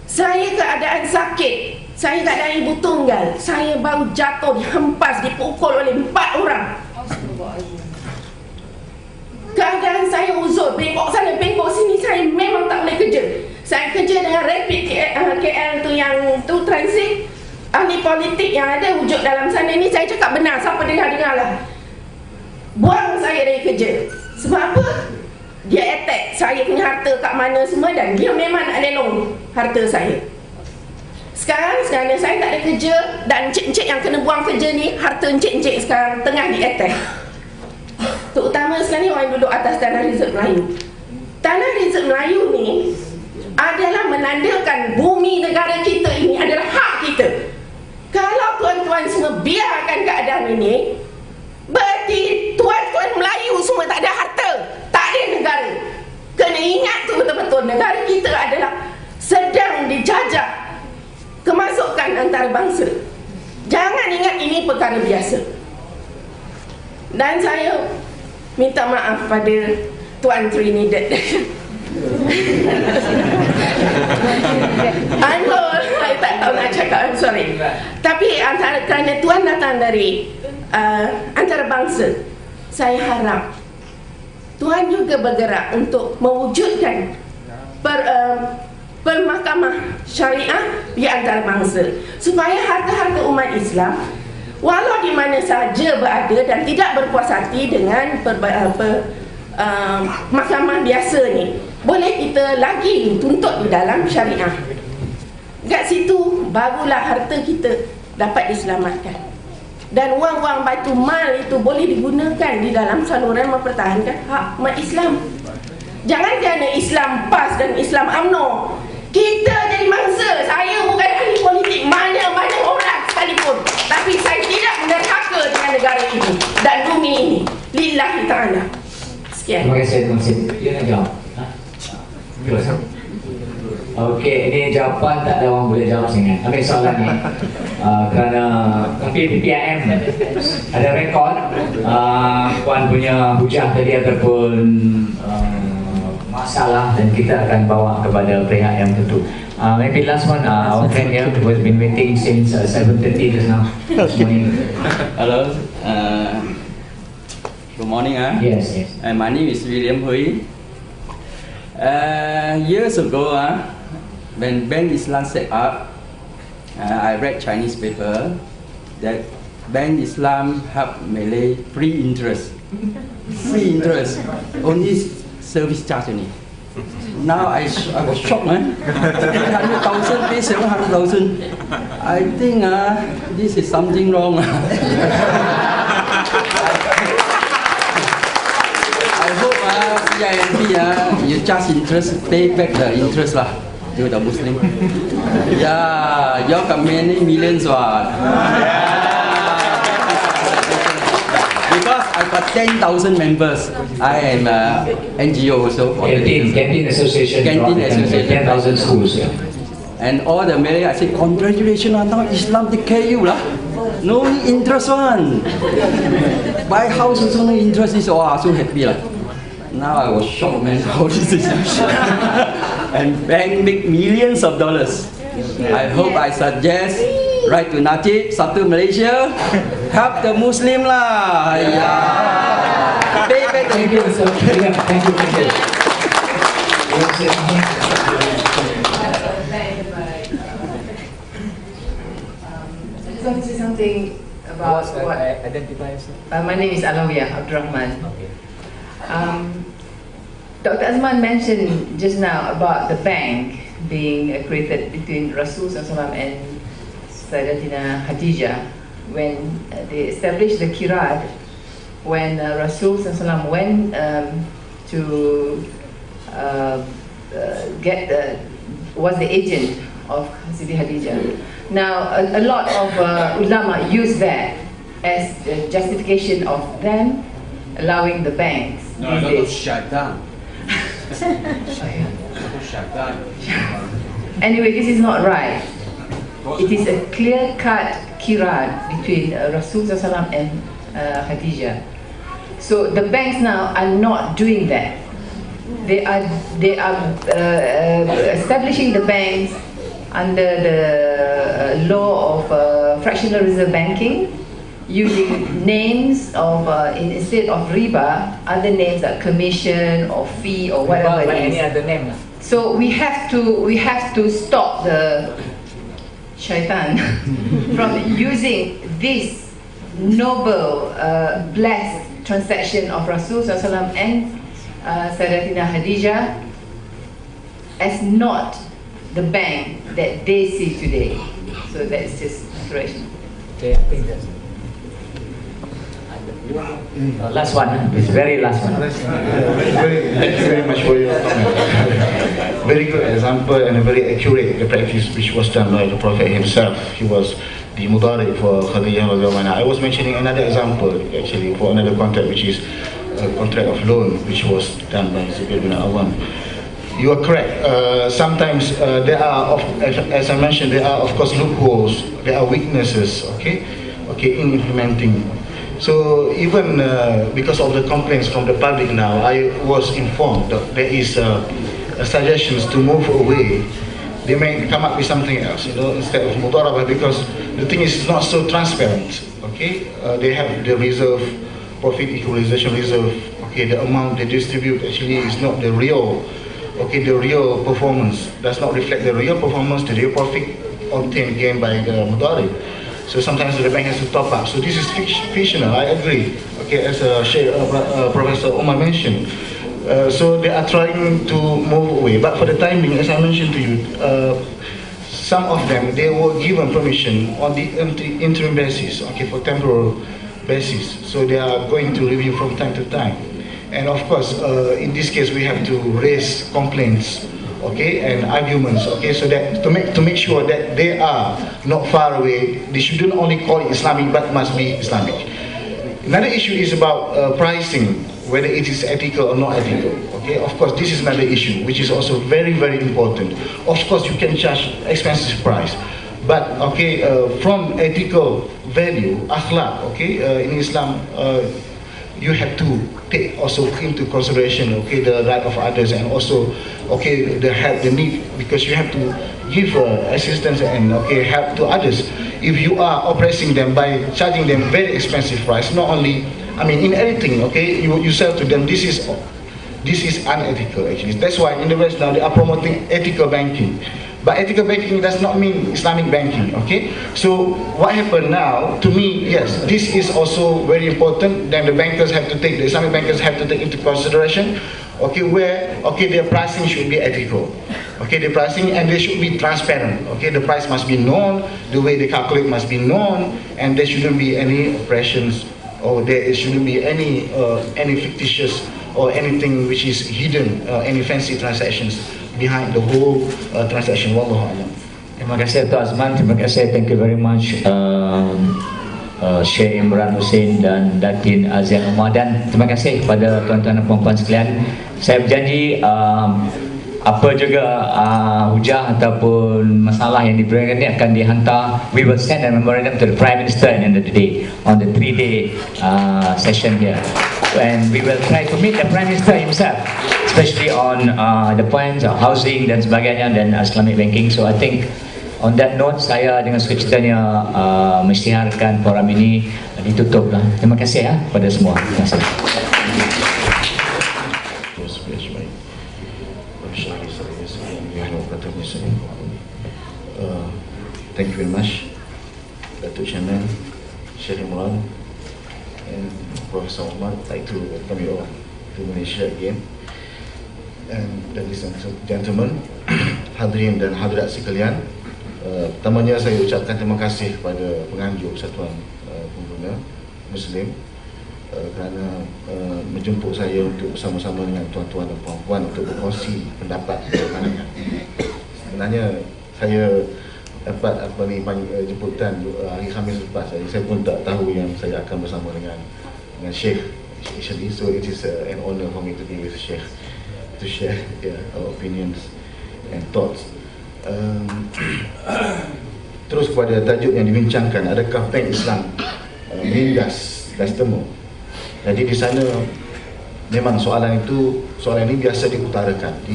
Saya keadaan sakit, saya keadaan ibu tunggal, saya baru jatuh, dihempas, dipukul oleh 4 orang. Keadaan saya uzur, bengkok sana, bengkok sini, saya memang tak boleh kerja. Saya kerja dengan rapid KL tu yang tu transit. Ahli politik yang ada wujud dalam sana ni, saya cakap benar, siapa dengar lah. Buang saya dari kerja. Sebab apa? Dia attack saya punya harta kat mana semua dan dia memang nak lelong harta saya. Sekarang saya tak ada kerja dan encik-encik yang kena buang kerja ni, harta encik-encik sekarang tengah di attack. Terutama sekarang ni orang yang duduk atas Tanah Reserve Melayu. Tanah Reserve Melayu ni adalah menandakan bumi negara kita ini adalah hak kita. Kalau tuan-tuan semua biarkan keadaan ini, berarti tuan-tuan Melayu semua tak ada harta, tak ada negara. Kena ingat tu betul-betul, negara kita adalah sedang dijajah kemasukan antarabangsa. Jangan ingat ini perkara biasa. Dan saya minta maaf pada Tuan Trinidad. Saya tak tahu nak cakap, I'm sorry. Tapi kerana Tuan datang dari antarabangsa, saya harap Tuan juga bergerak untuk mewujudkan permahkamah syariah di antarabangsa, supaya harta-harta umat Islam walau di mana saja berada dan tidak berpuas hati dengan mahkamah biasa ni, boleh kita lagi tuntut di dalam syariah. Kat situ barulah harta kita dapat diselamatkan. Dan wang-wang Baitul Mal itu boleh digunakan di dalam saluran mempertahankan hak umat Islam. Jangan kerana Islam PAS dan Islam UMNO kita jadi mangsa. Saya bukan ahli politik mana-mana orang sekalipun, tapi saya tidak menerhaka dengan negara ini dan bumi ini. Lillahi ta'ala. Sekian. Terima kasih, terima kasih. Dia nak jawab. Okey, ini jawapan tak ada orang boleh jawab sangat. Okey, soalan ni kerana tapi di PIM ada rekod Puan punya hujah tadi ataupun masalah, dan kita akan bawa kepada pihak yang tentu. Maybe last one, our friend here who has been waiting since 7:30 just now. Hello, good morning. Yes, yes. My name is William Hui. Years ago, when Bank Islam set up, I read Chinese paper that Bank Islam help Malay free interest. Free interest, only service charge only. Now I was shocked, 300,000 pay 700,000. I think this is something wrong. I hope CIMB you charge interest, pay back the interest lah to the Muslim. Yeah, you got many millions what. Because I got 10,000 members. I am NGO also. Canteen Association. Canteen Association. 10,000 schools. Yeah. And all the Malay, I say, congratulations, now Islam take care of you lah. No interest one. Buy house also no interest is so happy lah. Now I was shocked, man, how this is. And bank make millions of dollars. I hope I suggest write to Najib, satu Malaysia, help the Muslim lah. Yeah. Pay back the interest. Thank you. I just want to say something about what identify yourself. My name is Alawiyah Abdurrahman. Dr. Azman mentioned just now about the bank being created between Rasul SAW and Sayyidatina Khadijah when they established the Kirat, when Rasul SAW went to was the agent of Siti Khadijah. Now a lot of ulama use that as the justification of them allowing the banks these days. Anyway, this is not right. It is a clear-cut kirat between Rasul SAW and Khadijah. So the banks now are not doing that. They are establishing the banks under the law of fractional reserve banking, using names of instead of riba, other names like commission or fee or whatever it is. Any other name. So we have to stop the shaitan from using this noble, blessed transaction of Rasul SAW and Sayyidatina Khadijah as not the bank that they see today. So that's just correction. Okay, I think that's last one, it's very last one. Thank you very much for your comment. Very good example and a very accurate practice which was done by the Prophet himself. He was the Mudarib for Khadijah. I was mentioning another example actually for another contract, which is a contract of loan which was done by Zubair bin Awam. You are correct. Sometimes there are, as I mentioned, there are of course loopholes, there are weaknesses, in implementing. So even because of the complaints from the public now, I was informed that there is suggestions to move away. They may come up with something else, instead of Mudarabah, because the thing is not so transparent. They have the reserve, profit equalization reserve. The amount they distribute actually is not the real. The real performance does not reflect the real performance, the real profit obtained again by the Mudarib. So sometimes the bank has to top up. So this is fictional, I agree. Okay, as Professor Omar mentioned. So they are trying to move away. But for the time being, as I mentioned to you, some of them, they were given permission on the interim basis, okay, for temporal basis. So they are going to review from time to time. And of course, in this case, we have to raise complaints, okay, and arguments, okay, so that to make sure that they are not far away. They shouldn't only call it Islamic, but must be Islamic. Another issue is about pricing, whether it is ethical or not ethical. Okay, of course, this is another issue which is also very, very important. Of course, you can charge expensive price, but okay, from ethical value, akhlaq, okay, in Islam, you have to take also into consideration, okay, the right of others, and also, okay, the help, the need, because you have to give assistance and okay, help to others. If you are oppressing them by charging them very expensive price, not only, I mean, in everything, okay, you sell to them, this is unethical actually. That's why in the West now they are promoting ethical banking. But ethical banking does not mean Islamic banking, okay? So what happened now, to me, yes, this is also very important. Then the bankers have to take, the Islamic bankers have to take into consideration, okay, where, okay, their pricing should be ethical. Okay, the pricing, and they should be transparent. Okay, the price must be known, the way they calculate must be known, and there shouldn't be any oppressions, or there shouldn't be any fictitious or anything which is hidden, any fancy transactions behind the whole transaction. Wallahu a'lam. Terima kasih Tuan Azman, terima kasih, thank you very much Syekh Imran Hussein dan Datin Azian Umar, dan terima kasih kepada tuan-tuan dan puan-puan sekalian. Saya berjanji apa juga hujah ataupun masalah yang diberikan ini akan dihantar. We will send a memorandum to the Prime Minister at the end of the day on the 3-day session here, and we will try to meet the Prime Minister himself, especially on the points of housing dan sebagainya dan Islamic banking. So I think on that note, saya dengan sukacitanya menyiarkan forum ini ditutuplah. Terima kasih ya kepada semua. Terima kasih. Thank you very much, Datuk Chairman, Syekh Imran, and Professor Omar. I'd like to welcome you all to Malaysia again. And ladies and gentlemen, hadirin dan hadirat sekalian, pertamanya saya ucapkan terima kasih kepada penganjur Persatuan Pengguna Muslim kerana menjemput saya untuk bersama-sama dengan tuan-tuan dan puan-puan untuk berkongsi pendapat dan pandangan. Sebenarnya saya dapat jemputan hari Khamis lepas, saya pun tak tahu yang saya akan bersama dengan Syekh actually, so it is an honor for me to be with Syekh to share our opinions and thoughts. Terus kepada tajuk yang dibincangkan, adakah bank Islam menindas customer? Jadi di sana memang soalan ini biasa diutarakan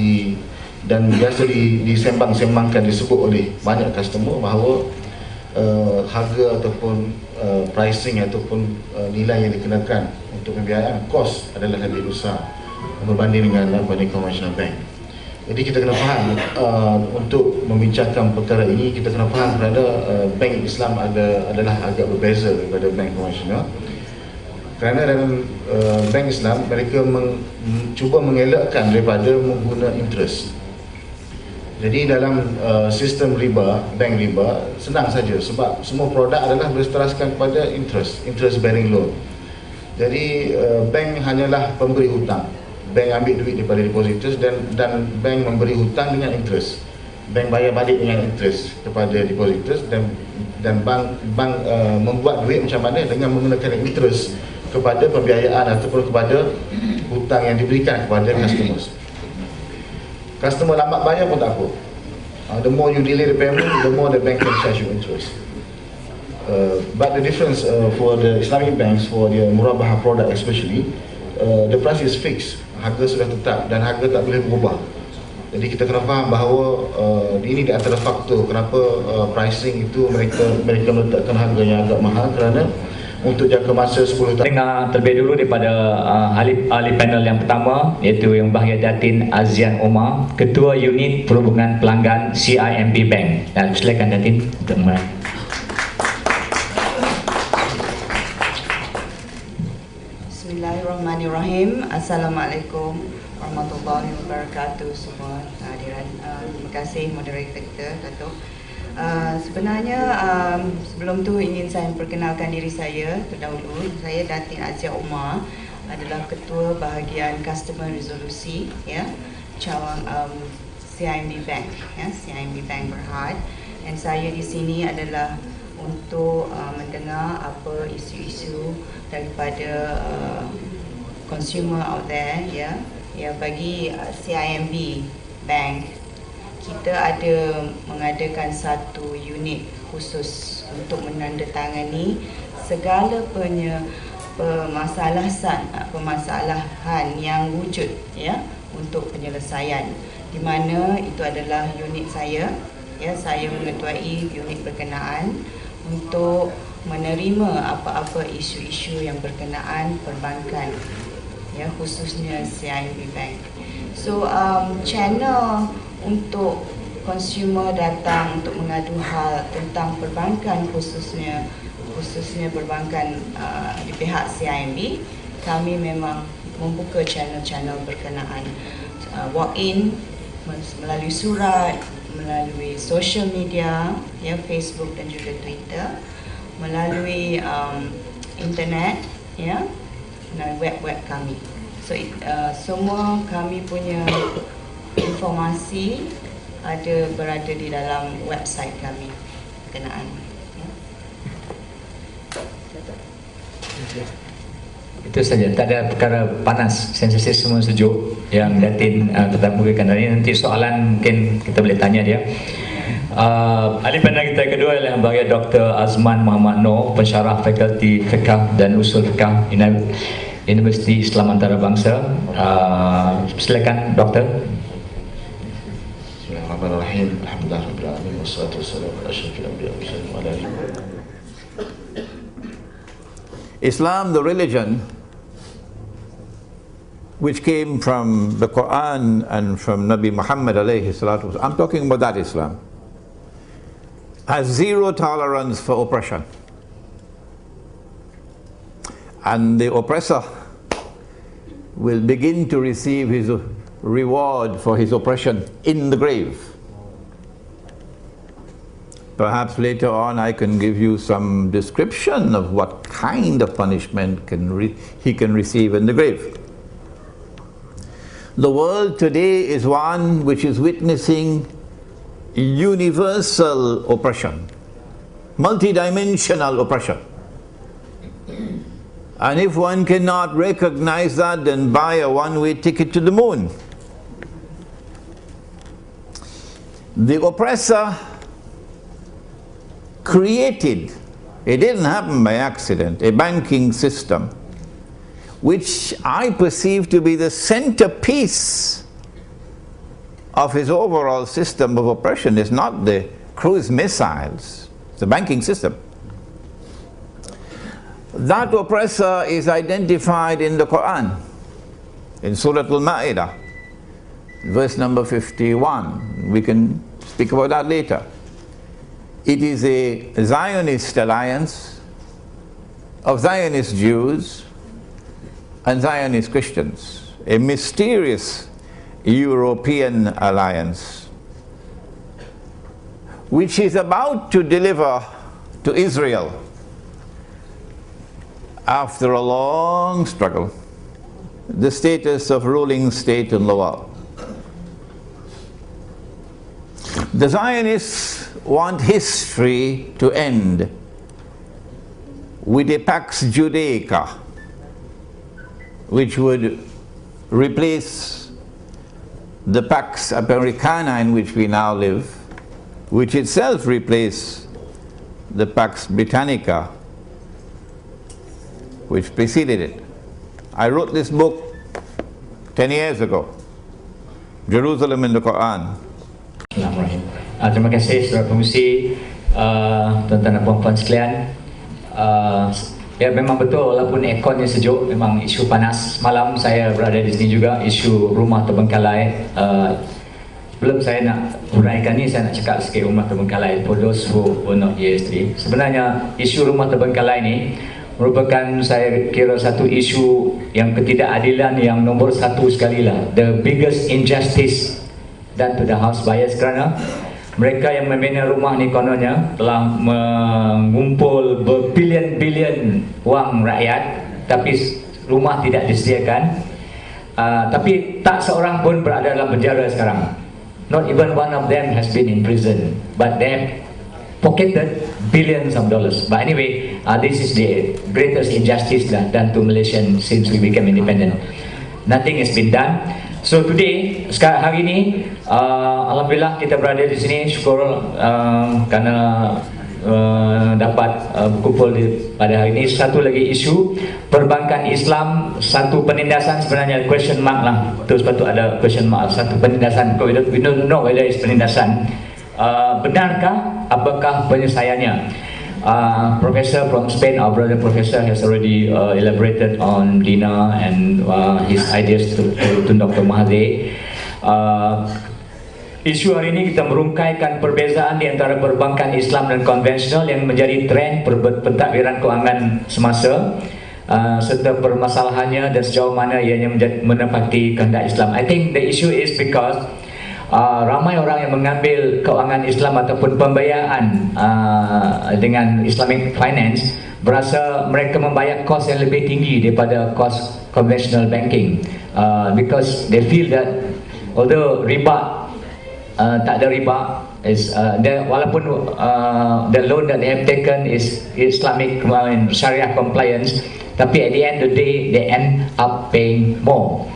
dan biasa disembang-sembangkan, disebut oleh banyak customer bahawa harga ataupun pricing ataupun nilai yang dikenakan untuk pembiayaan, kos adalah lebih besar berbanding dengan konvensional bank. Jadi kita kena faham untuk membincangkan perkara ini, kita kena faham kerana bank Islam adalah agak berbeza daripada bank konvensional. Kerana dalam bank Islam, mereka cuba mengelakkan daripada menggunakan interest. Jadi dalam sistem riba, bank riba, senang saja sebab semua produk adalah berasaskan kepada interest bearing loan. Jadi bank hanyalah pemberi hutang. Bank ambil duit daripada depositors dan bank memberi hutang dengan interest. Bank bayar balik dengan interest kepada depositors dan bank membuat duit macam mana dengan menggunakan interest kepada pembiayaan ataupun kepada hutang yang diberikan kepada customers. Customer lambat bayar pun tak apa. The more you delay the payment, the more the bank can charge you interest. But the difference for the Islamic banks, for the murabahah product especially, the price is fixed. Harga sudah tetap dan harga tak boleh berubah. Jadi kita kena faham bahawa ini di antara faktor kenapa pricing itu mereka meletakkan harga yang agak mahal, kerana untuk jangka masa 10 tahun. Dengar terlebih dulu daripada ahli panel yang pertama, iaitu Yang Bahagia Datin Azian Umar, Ketua Unit Perhubungan Pelanggan CIMB Bank. Dan silakan Datin untuk mulai. Assalamualaikum warahmatullahi wabarakatuh semua hadirin. Terima kasih moderator Datuk. Sebenarnya sebelum tu ingin saya perkenalkan diri saya terdahulu. Saya Datin Azia Umar, adalah ketua bahagian customer resolusi ya cawang CIMB Bank ya, CIMB Bank Berhad, dan saya di sini adalah untuk mendengar apa isu-isu daripada consumer out there ya. Ya, bagi CIMB Bank kita ada mengadakan satu unit khusus untuk menandatangani segala permasalahan yang wujud ya untuk penyelesaian, di mana itu adalah unit saya ya. Saya mengetuai unit berkenaan untuk menerima apa-apa isu-isu yang berkenaan perbankan ya, khususnya CIMB Bank. So channel untuk consumer datang untuk mengadu hal tentang perbankan, khususnya perbankan di pihak CIMB, kami memang membuka channel-channel berkenaan, walk-in melalui surat, melalui social media ya, Facebook dan juga Twitter, melalui internet ya, melalui web kami. So semua kami punya informasi berada di dalam website kami berkenaan. Itu saja, tak ada perkara panas, sensitif, semua sejuk yang Datin ketemukan hari ini. Nanti soalan mungkin kita boleh tanya dia. Ahli panel kita kedua adalah Bahagia Dr. Azman Muhammad Noor, pensyarah Fakulti Fiqh dan Usul Fiqh Universiti Islam Antarabangsa. Silakan Doktor. Bismillahirrahmanirrahim. Alhamdulillahirabbil alamin wassalatu wassalamu ala asyrafil anbiya'i wal mursalin. Islam, the religion which came from the Quran and from Nabi Muhammad alayhi salatu wasallam, I'm talking about that Islam, has zero tolerance for oppression. And the oppressor will begin to receive his reward for his oppression in the grave. Perhaps later on I can give you some description of what kind of punishment he can receive in the grave. The world today is one which is witnessing universal oppression, multidimensional oppression. And if one cannot recognize that, then buy a one-way ticket to the moon. The oppressor created, it didn't happen by accident, a banking system which I perceive to be the centerpiece of his overall system of oppression. Is not the cruise missiles, it's the banking system. That oppressor is identified in the Quran, in Surah Al-Ma'idah, verse number 51. We can speak about that later. It is a Zionist alliance of Zionist Jews and Zionist Christians, a mysterious European alliance which is about to deliver to Israel, after a long struggle, the status of ruling state in the world. The Zionists want history to end with a Pax Judaica, which would replace the Pax Americana in which we now live, which itself replaced the Pax Britannica which preceded it. I wrote this book 10 years ago, Jerusalem in the Quran. Terima kasih saudara pengurusi, tuan-tuan dan puan-puan sekalian. Ya, memang betul, walaupun airconnya sejuk, memang isu panas. Malam saya berada di sini juga, isu rumah terbengkalai. Belum saya nak uraikan ni, saya nak cakap sikit rumah terbengkalai for those who were not here yesterday. Sebenarnya isu rumah terbengkalai ni merupakan saya kira satu isu yang ketidakadilan yang nombor satu sekali lah, the biggest injustice done to the house buyers, kerana mereka yang membina rumah ni kononnya telah mengumpul berbilion-bilion wang rakyat, tapi rumah tidak disediakan. Tapi tak seorang pun berada dalam penjara sekarang. Not even one of them has been in prison, but they have pocketed billions of dollars. But anyway, this is the greatest injustice done to Malaysians since we became independent. Nothing has been done. So today, hari ini, alhamdulillah kita berada di sini. Syukur kerana dapat berkumpul pada hari ini. Satu lagi isu perbankan Islam, satu penindasan, sebenarnya question mark lah. Terus patut ada question mark. Satu penindasan. We don't know whether it's penindasan. Benarkah? Apakah penyelesaiannya? Professor from Spain, our brother professor, has already elaborated on Dina and his ideas to Dr. Mahathir. Isu hari ini kita merungkaikan perbezaan di antara perbankan Islam dan konvensional yang menjadi trend pentadbiran kewangan semasa, serta permasalahannya dan sejauh mana ianya menepati kehendak Islam. I think the issue is because ramai orang yang mengambil kewangan Islam ataupun pembiayaan dengan Islamic finance berasa mereka membayar kos yang lebih tinggi daripada kos conventional banking, because they feel that although riba tak ada riba is walaupun the loan that they have taken is Islamic Sharia compliance, tapi at the end of the day they end up paying more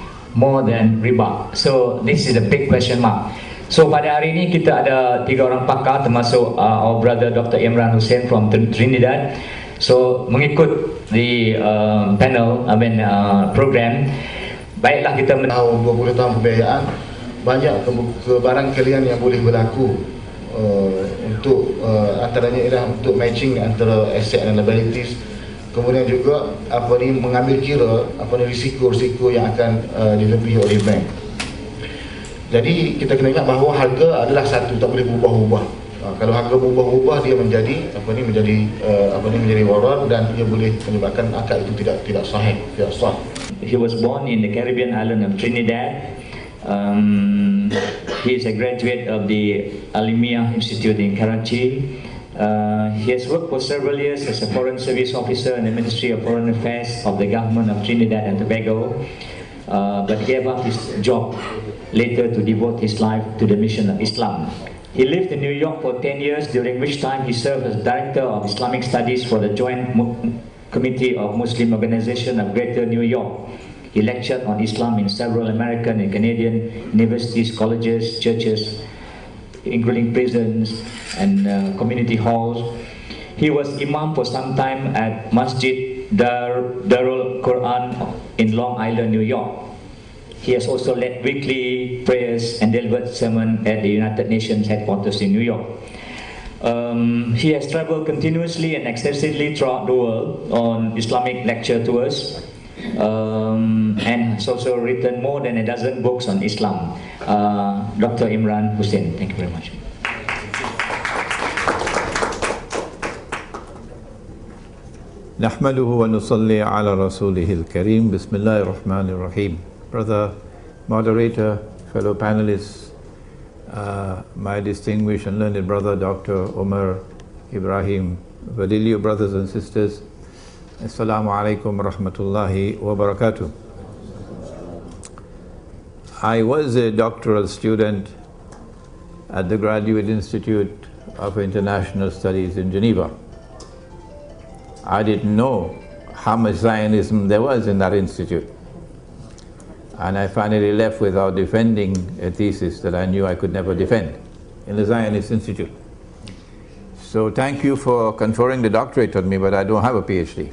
than riba. So this is a big question mark. So pada hari ini kita ada 3 orang pakar, termasuk our brother Dr. Imran Hussein from Trinidad. So mengikut the panel, program, baiklah kita tahu 20 tahun pembiayaan, banyak kebarangkalian yang boleh berlaku untuk antaranya ialah untuk matching antara asset dan liabilities. Kemudian juga mengambil kira risiko-risiko yang akan dilebihi oleh bank. Jadi kita kena ingat bahawa harga adalah satu, tak boleh berubah-ubah. Kalau harga berubah-ubah dia menjadi waran dan dia boleh menyebabkan akad itu tidak sahih, tidak sah. He was born in the Caribbean island of Trinidad. He is a graduate of the Alimiah Institute in Karachi. He has worked for several years as a Foreign Service Officer in the Ministry of Foreign Affairs of the Government of Trinidad and Tobago, but gave up his job later to devote his life to the mission of Islam. He lived in New York for 10 years, during which time he served as Director of Islamic Studies for the Joint Committee of Muslim Organization of Greater New York. He lectured on Islam in several American and Canadian universities, colleges, churches, including prisons and community halls. He was imam for some time at Masjid Darul Quran in Long Island, New York. He has also led weekly prayers and delivered sermon at the United Nations headquarters in New York. He has traveled continuously and extensively throughout the world on Islamic lecture tours, and has also written more than a dozen books on Islam. Dr. Imran Hussein, thank you very much. نحمده ونصلي على رسوله الكريم بسم الله الرحمن الرحيم. Brother moderator, fellow panelists, my distinguished and learned brother Dr. Omar Ibrahim Vadilio, brothers and sisters, Assalamu alaikum rahmatullahi wa barakatuh. I was a doctoral student at the Graduate Institute of International Studies in Geneva. I didn't know how much Zionism there was in that institute. And I finally left without defending a thesis that I knew I could never defend in the Zionist Institute. So thank you for conferring the doctorate on me, but I don't have a PhD.